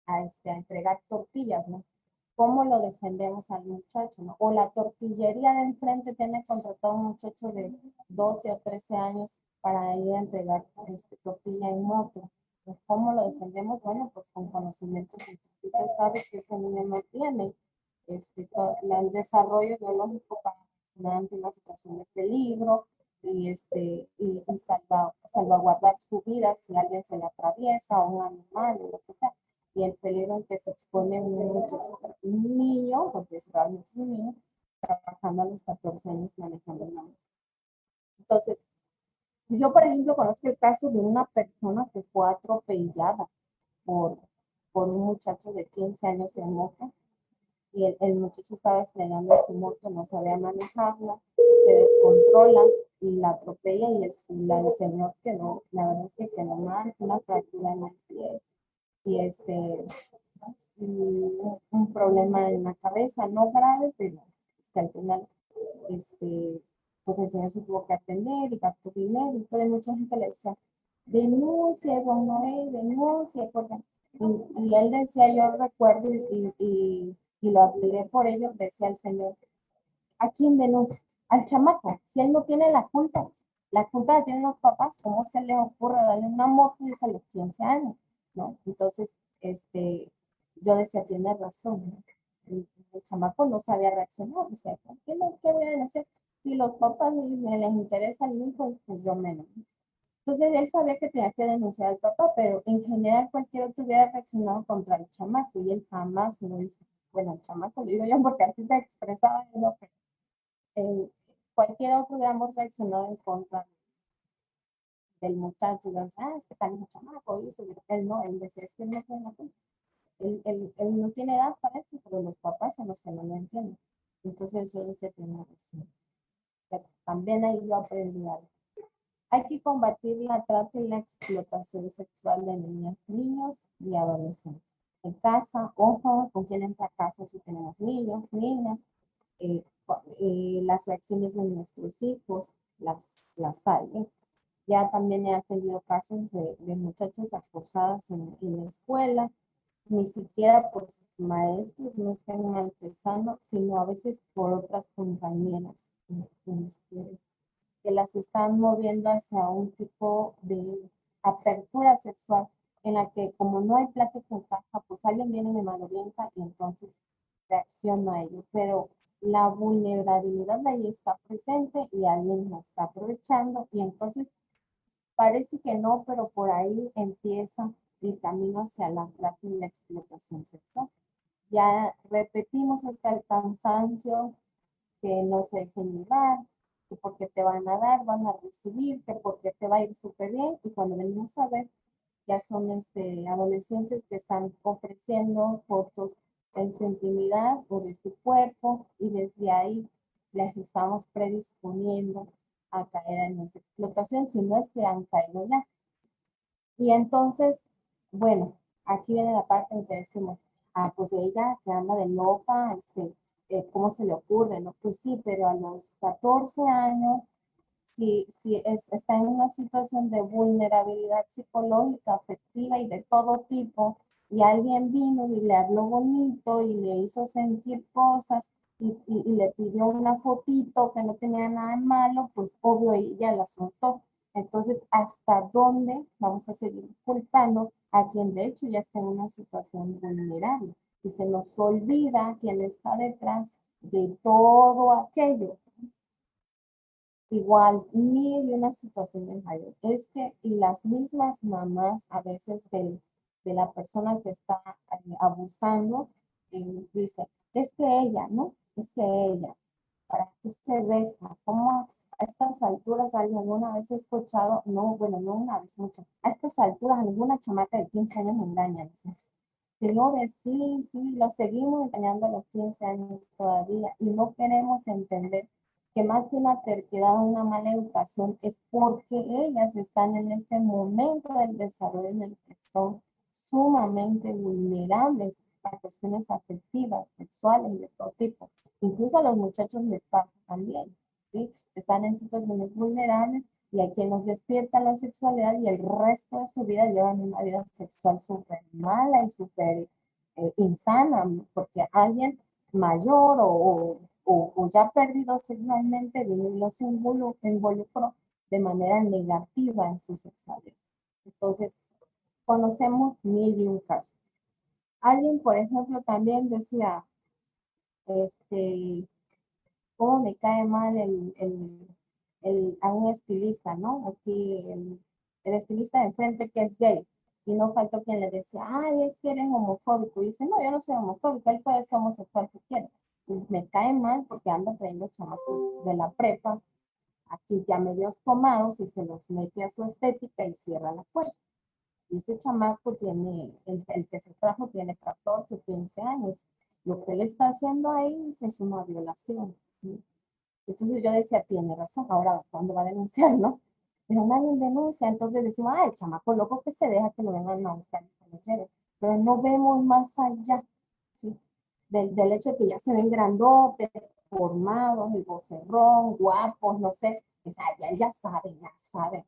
a entregar tortillas, ¿no? ¿Cómo lo defendemos al muchacho, no? O la tortillería de enfrente tiene contratado a un muchacho de 12 o 13 años para ir a entregar tortilla en moto. Pues, ¿cómo lo defendemos? Bueno, pues con conocimiento científico. Usted sabe que ese niño no tiene el desarrollo biológico para reaccionar ante una situación de peligro y salvaguardar su vida si alguien se le atraviesa o un animal o lo que sea. Y el peligro en que se expone un niño, porque es realmente un niño, trabajando a los 14 años manejando una moto. Entonces, yo, por ejemplo, conozco el caso de una persona que fue atropellada por, por un muchacho de 15 años en moto y el muchacho estaba estrenando su moto, no sabía manejarla, se descontrola y la atropella y el señor quedó, la verdad es que quedó mal, una fractura en el pie y un problema en la cabeza, no grave, pero al final pues el señor se tuvo que atender y gastó dinero y todo, y mucha gente le decía, denuncie, don Noé, denuncie, porque, y él decía, yo recuerdo y lo admiré por ello, decía el señor, ¿a quién denuncia? Al chamaco, si él no tiene la culpa la tienen los papás, ¿cómo se les ocurre darle una moto y a los 15 años? ¿No? Entonces, yo decía, tiene razón, ¿no? El chamaco no sabía reaccionar, decía, ¿qué voy a denunciar? Si los papás ni les interesa al hijo, pues yo menos. Entonces él sabía que tenía que denunciar al papá, pero en general cualquier otro hubiera reaccionado contra el chamaco y él jamás lo hizo. Bueno, el chamaco lo digo yo porque así se expresaba, ¿no? Pero cualquier otro hubiéramos reaccionado en contra del muchacho. Y decía, es que está el chamaco, y eso, él no, él decía, es que él no tiene la culpa. Él no tiene edad para eso, pero los papás son los que no lo entienden. Entonces yo decía, tiene razón. Pero también ahí lo aprendí algo. Hay que combatir la trata y la explotación sexual de niñas, niños y adolescentes. En casa, ojo, con quién entra a casa si tenemos niños, niñas, las reacciones de nuestros hijos, las hay. Ya también he atendido casos de muchachas acosadas en la escuela, ni siquiera por sus maestros, no están empezando, sino a veces por otras compañeras que las están moviendo hacia un tipo de apertura sexual en la que como no hay plática en casa, pues alguien viene y me malorienta y entonces reacciona a ello. Pero la vulnerabilidad de ahí está presente y alguien la está aprovechando y entonces parece que no, pero por ahí empieza el camino hacia la trata y la explotación sexual. Ya repetimos hasta el cansancio que no se dejen llevar, que porque te van a dar, van a recibir, que porque te va a ir súper bien, y cuando venimos a ver, ya son adolescentes que están ofreciendo fotos de su intimidad o de su cuerpo, y desde ahí les estamos predisponiendo a caer en esa explotación, si no es que han caído ya. Y entonces, bueno, aquí viene la parte en que decimos, pues ella que anda de loca, ¿cómo se le ocurre? ¿No? Pues sí, pero a los 14 años, si está en una situación de vulnerabilidad psicológica, afectiva y de todo tipo, y alguien vino y le habló bonito y le hizo sentir cosas y le pidió una fotito que no tenía nada de malo, pues obvio ella la soltó. Entonces, ¿hasta dónde vamos a seguir culpando a quien de hecho ya está en una situación vulnerable? Y se nos olvida quién está detrás de todo aquello. Igual, mil y una situaciones hay. Es que las mismas mamás a veces de la persona que está abusando, dicen, es que ella, ¿no? Es que ella, ¿para qué se deja? ¿Cómo a estas alturas alguna vez he escuchado? No, bueno, no una vez, mucho. A estas alturas alguna chamaca de 15 años me engaña. Señores, sí, lo seguimos engañando a los 15 años todavía y no queremos entender que más que una terquedad o una mala educación es porque ellas están en ese momento del desarrollo en el que son sumamente vulnerables a cuestiones afectivas, sexuales, de todo tipo. Incluso a los muchachos les pasa también, ¿sí? Están en situaciones vulnerables y hay quien nos despierta la sexualidad y el resto de su vida llevan una vida sexual súper mala y súper insana, porque alguien mayor o ya perdido sexualmente vino y los involucró de manera negativa en su sexualidad. Entonces, conocemos mil y un casos. Alguien, por ejemplo, también decía, cómo me cae mal a un estilista, ¿no? Aquí el estilista de enfrente que es gay. Y no faltó quien le decía, ay, es que eres homofóbico. Y dice, no, yo no soy homofóbico, él puede ser homosexual si quiere. Y me cae mal porque anda trayendo chamacos de la prepa, aquí ya medios tomados, y se los mete a su estética y cierra la puerta. Y ese chamaco tiene, el que se trajo tiene 14, 15 años. Lo que él está haciendo ahí es una violación, ¿sí? Entonces yo decía, tiene razón, ahora ¿cuándo va a denunciar, no? Pero nadie denuncia, entonces decimos, el chamaco loco que se deja que lo vengan a buscar y se lo lleven. Pero no vemos más allá, ¿sí? Del hecho de que ya se ven grandotes, formados, el vocerrón, guapos, no sé, o sea, ya saben,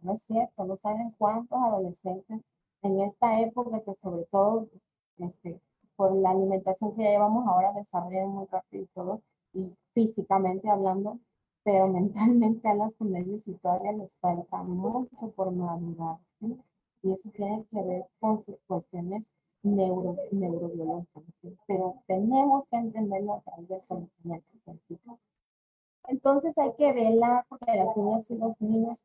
no es cierto, no saben cuántos adolescentes en esta época que sobre todo, por la alimentación que ya llevamos ahora, desarrollan muy rápido y todo, y físicamente hablando, pero mentalmente a las familias y todavía les falta mucho por madurar, ¿sí? Y eso tiene que ver con sus cuestiones neurobiológicas, ¿sí? Pero tenemos que entenderlo a través del conocimiento científico. Entonces hay que velar porque las niñas y los niños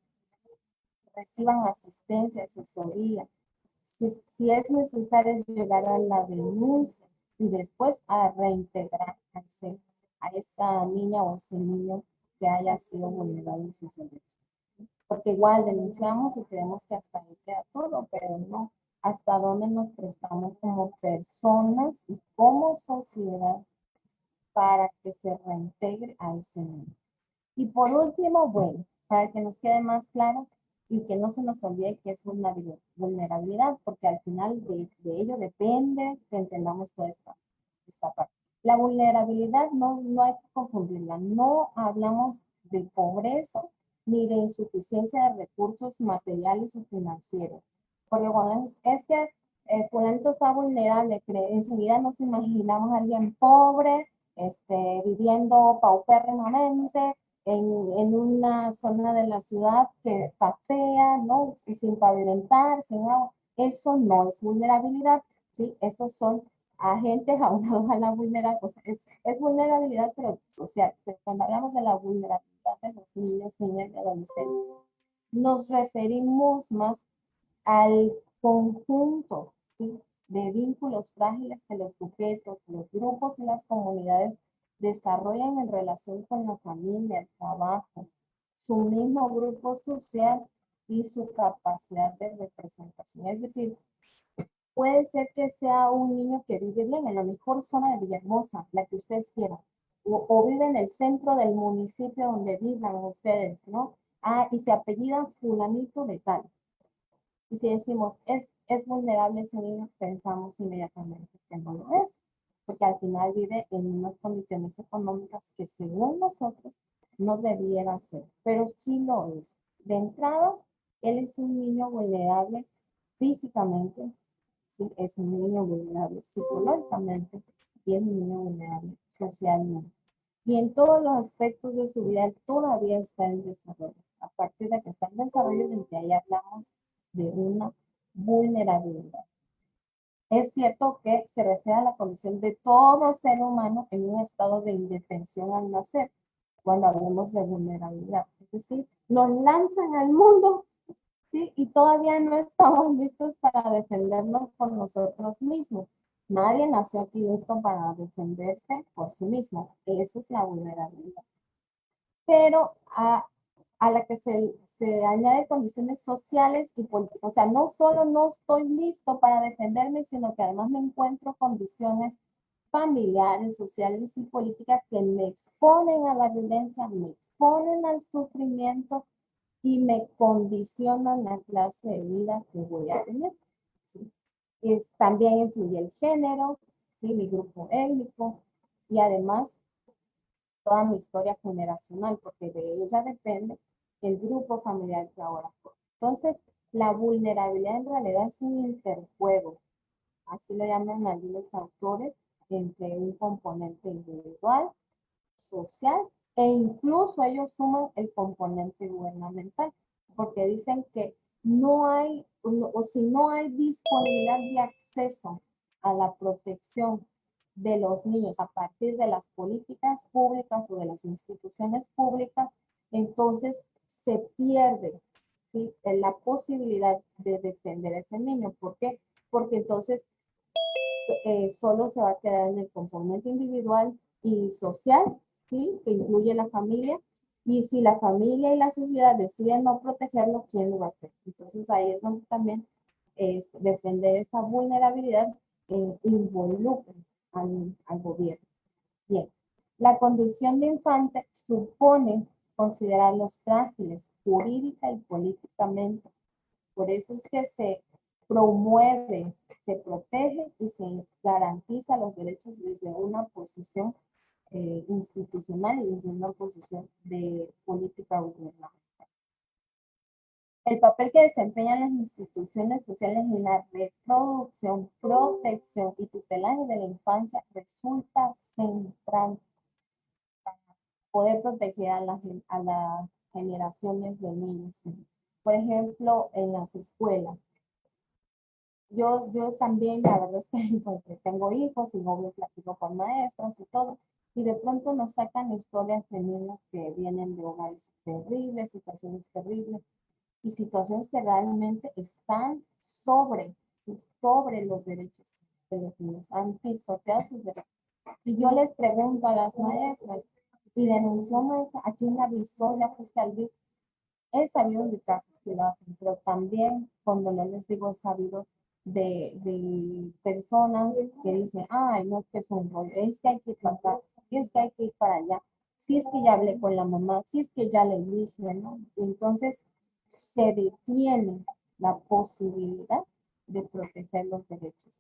reciban asistencia, asesoría, si es necesario llegar a la denuncia y después a reintegrar a esa niña o ese niño que haya sido vulnerado en sus derechos. Porque igual denunciamos y creemos que hasta ahí queda todo, pero no. Hasta dónde nos prestamos como personas y como sociedad para que se reintegre a ese niño. Y por último, bueno, para que nos quede más claro y que no se nos olvide que es vulnerabilidad, porque al final de ello depende que entendamos toda esta parte. La vulnerabilidad no hay que confundirla, no hablamos de pobreza ni de insuficiencia de recursos materiales o financieros, porque cuando es que fulanito está vulnerable, enseguida nos imaginamos a alguien pobre, viviendo paupérrimamente, en una zona de la ciudad que está fea, ¿no? Y sin pavimentar, sin agua. Eso no es vulnerabilidad, ¿sí? Esos son agentes aunados a la vulnerabilidad. O sea, es vulnerabilidad, pero social. Pero cuando hablamos de la vulnerabilidad de los niños, niñas y adolescentes, nos referimos más al conjunto, ¿sí?, de vínculos frágiles que los sujetos, los grupos y las comunidades desarrollan en relación con la familia, el trabajo, su mismo grupo social y su capacidad de representación. Es decir, puede ser que sea un niño que vive bien en la mejor zona de Villahermosa, la que ustedes quieran, o vive en el centro del municipio donde vivan ustedes, ¿no? Y se apellida fulanito de tal. Y si decimos, es vulnerable ese niño, pensamos inmediatamente que no lo es, porque al final vive en unas condiciones económicas que según nosotros no debiera ser, pero sí lo es. De entrada, él es un niño vulnerable físicamente, sí, es un niño vulnerable psicológicamente y es un niño vulnerable socialmente. Y en todos los aspectos de su vida, él todavía está en desarrollo. A partir de que está en desarrollo, desde ahí hablamos de una vulnerabilidad. Es cierto que se refiere a la condición de todo ser humano en un estado de indefensión al nacer, cuando hablamos de vulnerabilidad. Es decir, nos lanzan al mundo, ¿sí?, y todavía no estamos listos para defendernos por nosotros mismos. Nadie nació aquí listo para defenderse por sí mismo. Eso es la vulnerabilidad. Pero a la que se añade condiciones sociales y políticas. O sea, no solo no estoy listo para defenderme, sino que además me encuentro condiciones familiares, sociales y políticas que me exponen a la violencia, me exponen al sufrimiento y me condicionan la clase de vida que voy a tener, ¿sí? También influye el género, ¿sí?, mi grupo étnico y además toda mi historia generacional, porque de ella depende el grupo familiar que ahora formo. Entonces, la vulnerabilidad en realidad es un interjuego, así lo llaman algunos autores, entre un componente individual, social, e incluso ellos suman el componente gubernamental. porque dicen que no hay, o si no hay disponibilidad de acceso a la protección de los niños a partir de las políticas públicas o de las instituciones públicas, entonces se pierde, ¿sí?, la posibilidad de defender a ese niño. ¿Por qué? Porque entonces solo se va a quedar en el componente individual y social, ¿sí?, que incluye la familia. Y si la familia y la sociedad deciden no protegerlo, ¿quién lo va a hacer? Entonces ahí es donde también defender esa vulnerabilidad involucra al gobierno. Bien, la condición de infante supone considerarlos frágiles jurídica y políticamente. Por eso es que se promueve, se protege y se garantiza los derechos desde una posición institucional y desde una posición de política gubernamental. El papel que desempeñan las instituciones sociales en la reproducción, protección y tutelaje de la infancia resulta central para poder proteger a las generaciones de niños. Por ejemplo, en las escuelas. Yo también, la verdad es que porque tengo hijos y no me platico con maestros y todo, y de pronto nos sacan historias de niños que vienen de hogares terribles, situaciones terribles, y situaciones que realmente están sobre los derechos de los niños, han pisoteado sus derechos. Y yo les pregunto a las maestras, y denunció maestra, aquí en la avisó, ya fuiste al BIS. He sabido de casos que lo hacen, pero también, cuando no les digo, he sabido de personas que dicen, ay, no, es que es un rollo, es que hay que ir para acá, es que hay que ir para allá, si es que ya hablé con la mamá, si es que ya le dije, ¿no? Entonces, se detiene la posibilidad de proteger los derechos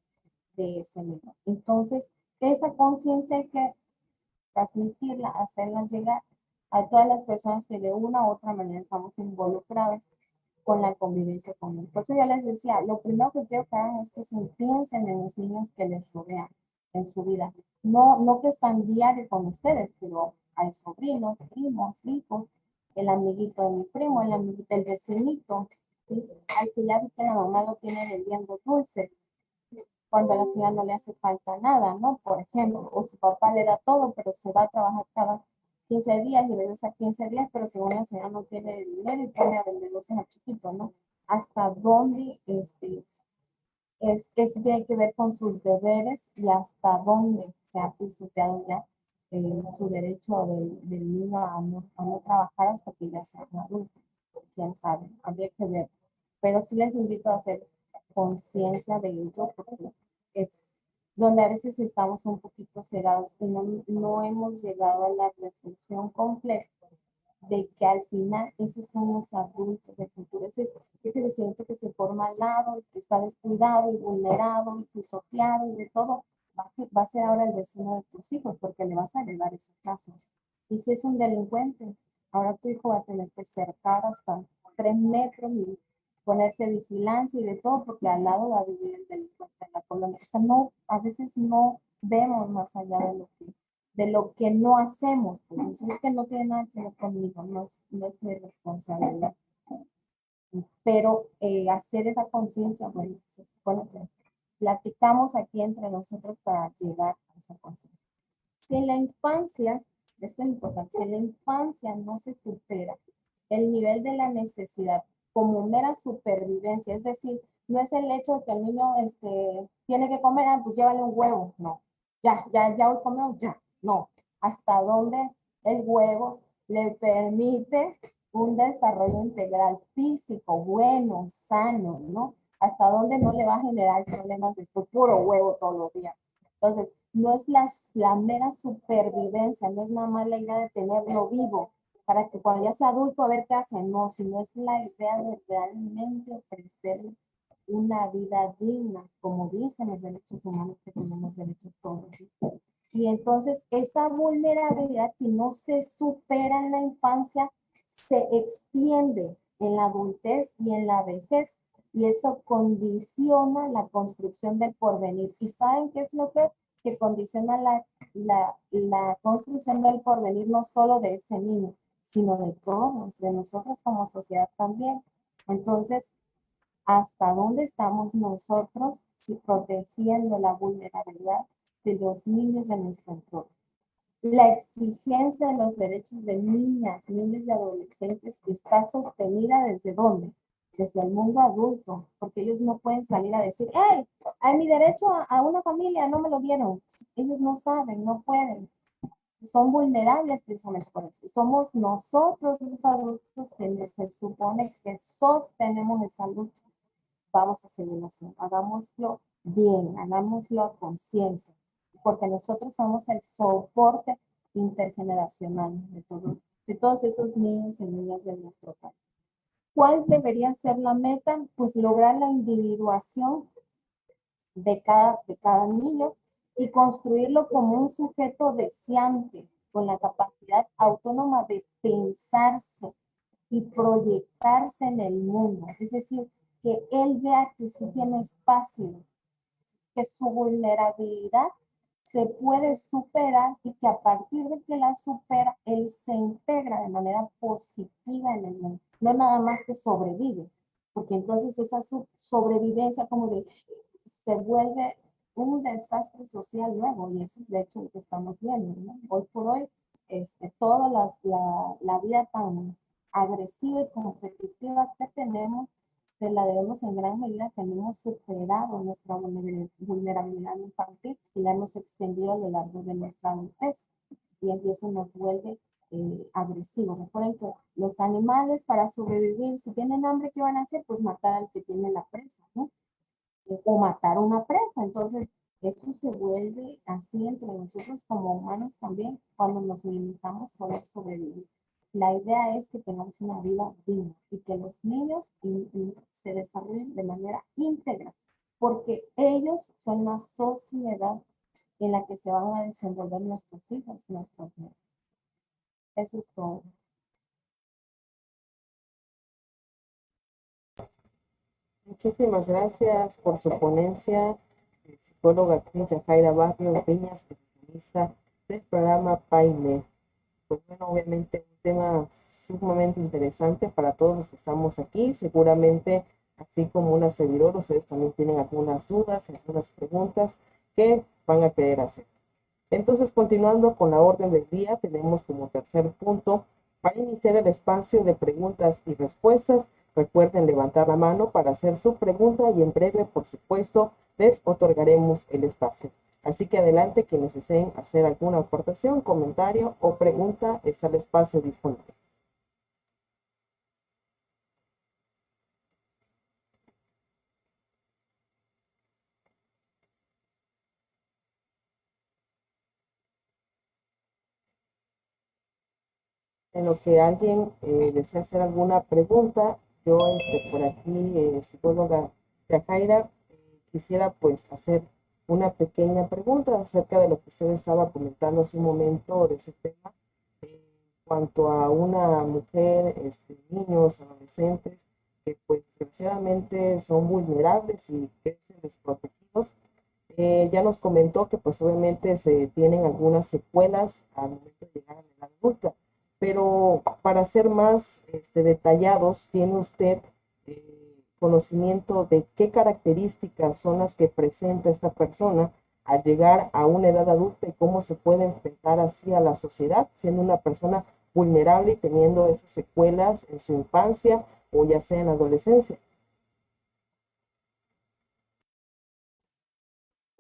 de ese niño. Entonces, esa conciencia hay que transmitirla, hacerla llegar a todas las personas que de una u otra manera estamos involucrados con la convivencia con ellos. Por eso yo les decía, lo primero que quiero que hagan es que se piensen en los niños que les rodean en su vida. No que están diario con ustedes, pero hay sobrinos, primos, hijos, el amiguito de mi primo, el amiguito del vecinito, ¿sí? Al que ya vi que la mamá lo tiene vendiendo dulces, cuando a la señora no le hace falta nada, ¿no? Por ejemplo, o su papá le da todo, pero se va a trabajar cada 15 días y regresa 15 días, pero según la señora no tiene dinero y pone a vender dulces a chiquito, ¿no? Hasta dónde eso tiene que ver con sus deberes y hasta dónde se ha pisoteado ya su derecho del niño a no trabajar hasta que ya sea un adulto. Quién sabe, habría que ver. Pero sí les invito a hacer conciencia de ello, porque es donde a veces estamos un poquito cegados y no hemos llegado a la reflexión completa de que al final esos son los adultos del futuro. Ese vecino que se forma al lado, y que está descuidado y vulnerado y pisoteado y de todo, va a ser ahora el vecino de tus hijos, porque le vas a heredar esa casa. Y si es un delincuente, ahora tu hijo va a tener que cercar hasta 3 metros y ponerse vigilancia y de todo, porque al lado va a vivir el delincuente en la colonia. O sea, a veces no vemos más allá de lo que no hacemos. Pues es que no tiene nada que ver conmigo, no es mi responsabilidad. Pero hacer esa conciencia, bueno, que platicamos aquí entre nosotros para llegar a esa conciencia. Si en la infancia, esto es importante, si en la infancia no se supera el nivel de la necesidad como mera supervivencia, es decir, no es el hecho de que el niño tiene que comer, pues llévale un huevo, no, ya hoy comió, ya, no, hasta donde el huevo le permite un desarrollo integral físico, bueno, sano, ¿no? Hasta donde no le va a generar problemas de puro huevo todos los días. Entonces, no es la mera supervivencia, no es nada más la idea de tenerlo vivo, para que cuando ya sea adulto a ver qué hace, no, sino es la idea de realmente ofrecerle una vida digna, como dicen los derechos humanos, que tenemos derechos todos. Y entonces esa vulnerabilidad que no se supera en la infancia se extiende en la adultez y en la vejez, y eso condiciona la construcción del porvenir. ¿Y saben qué es lo que condiciona la construcción del porvenir, no solo de ese niño, sino de todos, de nosotros como sociedad también. Entonces, ¿hasta dónde estamos nosotros protegiendo la vulnerabilidad de los niños de nuestro entorno? La exigencia de los derechos de niñas, niños y adolescentes está sostenida ¿desde dónde? Desde el mundo adulto, porque ellos no pueden salir a decir, ¡hey! Hay mi derecho a una familia, no me lo dieron. Ellos no saben, no pueden. Son vulnerables precisamente por eso. Somos nosotros los adultos que se supone que sostenemos esa lucha. Vamos a seguirlo haciendo. Hagámoslo bien, hagámoslo a conciencia, porque nosotros somos el soporte intergeneracional de todos esos niños y niñas de nuestro país. ¿Cuál debería ser la meta? Pues lograr la individuación de cada niño y construirlo como un sujeto deseante, con la capacidad autónoma de pensarse y proyectarse en el mundo. Es decir, que él vea que sí tiene espacio, que su vulnerabilidad se puede superar y que a partir de que la supera, él se integra de manera positiva en el mundo, no nada más que sobrevive, porque entonces esa sobrevivencia como de se vuelve un desastre social luego, y eso es de hecho lo que estamos viendo, ¿no? Hoy por hoy, toda la vida tan agresiva y competitiva que tenemos, se la debemos en gran medida que hemos superado nuestra vulnerabilidad infantil y la hemos extendido a lo largo de nuestra adultez. Y eso nos vuelve agresivos. Recuerden que los animales para sobrevivir, si tienen hambre, ¿qué van a hacer? Pues matar al que tiene la presa, ¿no? O matar una presa. Entonces, eso se vuelve así entre nosotros como humanos también cuando nos limitamos solo a sobrevivir. La idea es que tengamos una vida digna y que los niños se desarrollen de manera íntegra, porque ellos son la sociedad en la que se van a desenvolver nuestros hijos, nuestros niños. Eso es todo. Muchísimas gracias por su ponencia, psicóloga Yajaira Barrios Viñas, profesionista del programa PAIME. Pues bueno, obviamente un tema sumamente interesante para todos los que estamos aquí. Seguramente, así como una servidora, ustedes también tienen algunas dudas, algunas preguntas que van a querer hacer. Entonces, continuando con la orden del día, tenemos como tercer punto, para iniciar el espacio de preguntas y respuestas, recuerden levantar la mano para hacer su pregunta y en breve, por supuesto, les otorgaremos el espacio. Así que adelante, quienes deseen hacer alguna aportación, comentario o pregunta, está el espacio disponible. En lo que alguien desea hacer alguna pregunta, yo por aquí, psicóloga Yajaira, quisiera pues hacer una pequeña pregunta acerca de lo que usted estaba comentando hace un momento de ese tema, en cuanto a una mujer, niños, adolescentes, que pues desgraciadamente son vulnerables y crecen desprotegidos. Ya nos comentó que pues obviamente se tienen algunas secuelas al momento de llegar a la edad adulta, pero para ser más detallados, ¿tiene usted conocimiento de qué características son las que presenta esta persona al llegar a una edad adulta y cómo se puede enfrentar así a la sociedad, siendo una persona vulnerable y teniendo esas secuelas en su infancia o ya sea en la adolescencia?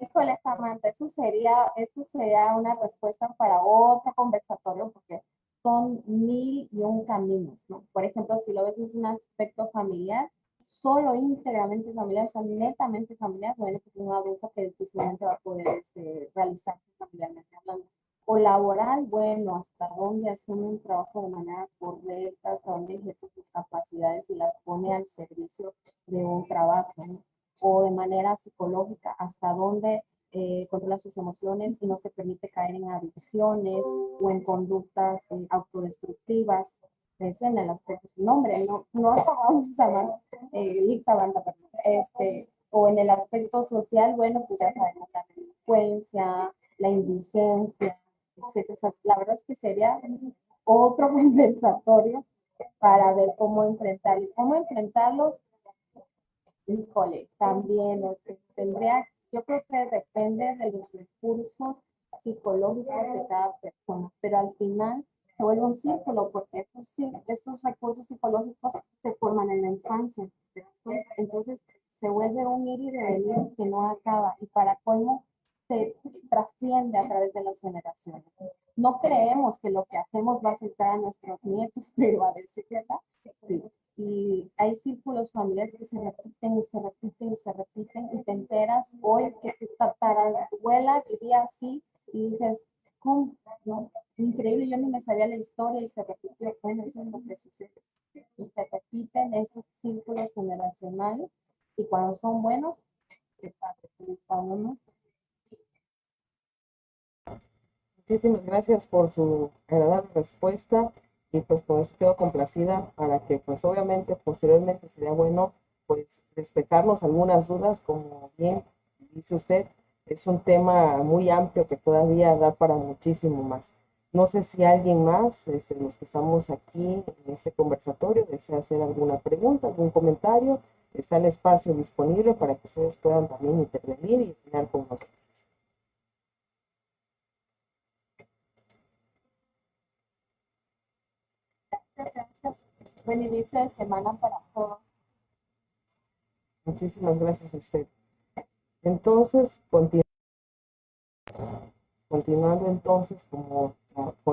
Híjole, Samantha, eso sería una respuesta para otro conversatorio porque son mil y un caminos, ¿no? Por ejemplo, si lo ves desde un aspecto familiar, solo íntegramente familiar, o sea, netamente familiar, bueno, pues un adulto que difícilmente va a poder realizarse familiarmente hablando. O laboral, bueno, hasta dónde asume un trabajo de manera correcta, hasta dónde ejerce sus capacidades y las pone al servicio de un trabajo, ¿no? O de manera psicológica, hasta dónde controla sus emociones y no se permite caer en adicciones o en conductas autodestructivas. Es en el aspecto, nombre, no acabamos Samantha, perdón. O en el aspecto social, bueno, pues ya sabemos la delincuencia, la indigencia, etcétera. O sea, la verdad es que sería otro conversatorio para ver cómo enfrentarlos. ¿Cómo enfrentarlos? Híjole, también yo creo que depende de los recursos psicológicos de cada persona, pero al final se vuelve un círculo porque esos recursos psicológicos se forman en la infancia. Entonces se vuelve un ir y venir que no acaba y para colmo se trasciende a través de las generaciones. No creemos que lo que hacemos va a afectar a nuestros nietos, pero a veces, ¿verdad? Sí. Y hay círculos familiares que se repiten y se repiten y se repiten y te enteras hoy que tu tatarabuela vivía así y dices, ¿cómo? ¿No? Increíble, yo ni me sabía la historia y se repitió. Bueno, eso es lo que sucede. Y se repiten esos círculos generacionales y cuando son buenos, qué padre, y cuando no. Muchísimas gracias por su agradable respuesta y pues con eso quedo complacida para que pues obviamente posteriormente sería bueno pues despejarnos algunas dudas, como bien dice usted, es un tema muy amplio que todavía da para muchísimo más. No sé si alguien más, los que estamos aquí en este conversatorio, desea hacer alguna pregunta, algún comentario, está el espacio disponible para que ustedes puedan también intervenir y opinar con nosotros. Gracias. Buen inicio de semana para todos. Muchísimas gracias a usted. Entonces, continuando entonces con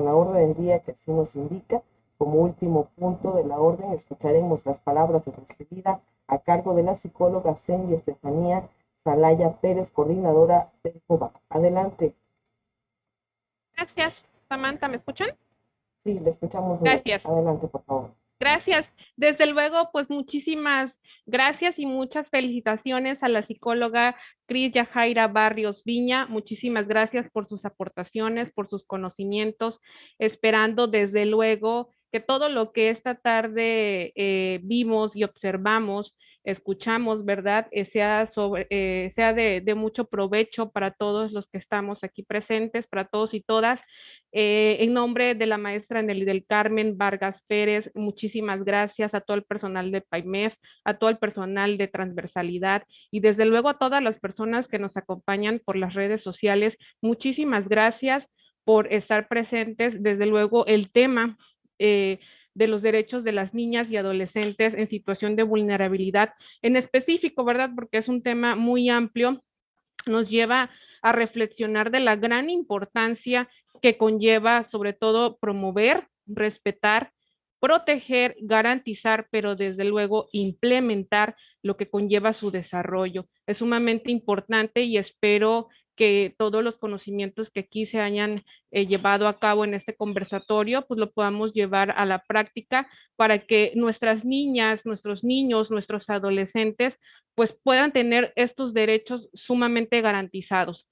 la orden del día que así nos indica, como último punto de la orden, escucharemos las palabras de despedida a cargo de la psicóloga Cindy Estefanía Salaya Pérez, coordinadora del COBA. Adelante. Gracias, Samantha, ¿me escuchan? Sí, le escuchamos bien. Gracias. Adelante, por favor. Gracias. Desde luego, pues muchísimas gracias y muchas felicitaciones a la psicóloga Cris Yajaira Barrios Viña. Muchísimas gracias por sus aportaciones, por sus conocimientos, esperando desde luego que todo lo que esta tarde vimos y observamos, escuchamos, ¿verdad? Sea de mucho provecho para todos los que estamos aquí presentes, para todos y todas. En nombre de la maestra Nelly del Carmen Vargas Pérez, muchísimas gracias a todo el personal de PAIMEF, a todo el personal de transversalidad y desde luego a todas las personas que nos acompañan por las redes sociales. Muchísimas gracias por estar presentes. Desde luego el tema de los derechos de las niñas y adolescentes en situación de vulnerabilidad en específico, ¿verdad? Porque es un tema muy amplio, nos lleva a reflexionar de la gran importancia que conlleva sobre todo promover, respetar, proteger, garantizar, pero desde luego implementar lo que conlleva su desarrollo. Es sumamente importante y espero que todos los conocimientos que aquí se hayan llevado a cabo en este conversatorio, pues lo podamos llevar a la práctica para que nuestras niñas, nuestros niños, nuestros adolescentes, pues puedan tener estos derechos sumamente garantizados.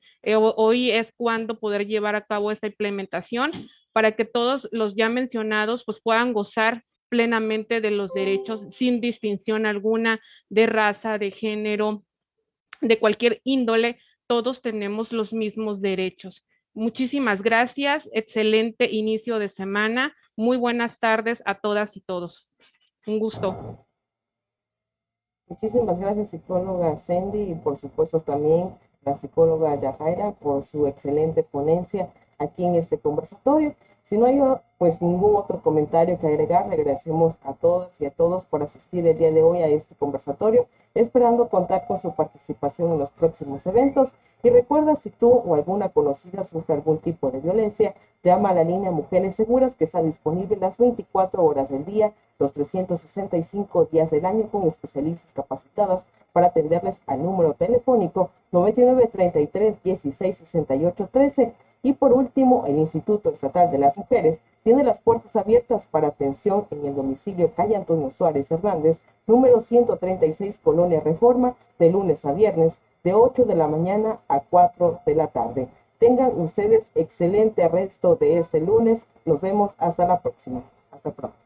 Hoy es cuando poder llevar a cabo esta implementación para que todos los ya mencionados pues puedan gozar plenamente de los derechos sin distinción alguna de raza, de género, de cualquier índole, todos tenemos los mismos derechos. Muchísimas gracias, excelente inicio de semana, muy buenas tardes a todas y todos. Un gusto. Muchísimas gracias, psicóloga Cindy, y por supuesto también la psicóloga Yajaira por su excelente ponencia aquí en este conversatorio. Si no hay pues ningún otro comentario que agregar, le agradecemos a todas y a todos por asistir el día de hoy a este conversatorio, esperando contar con su participación en los próximos eventos. Y recuerda, si tú o alguna conocida sufre algún tipo de violencia, llama a la línea Mujeres Seguras, que está disponible las 24 horas del día, los 365 días del año, con especialistas capacitadas para atenderles al número telefónico 99 33 16 68 13. Y por último, el Instituto Estatal de las Mujeres tiene las puertas abiertas para atención en el domicilio calle Antonio Suárez Hernández, número 136, Colonia Reforma, de lunes a viernes, de 8 de la mañana a 4 de la tarde. Tengan ustedes excelente resto de este lunes. Nos vemos hasta la próxima. Hasta pronto.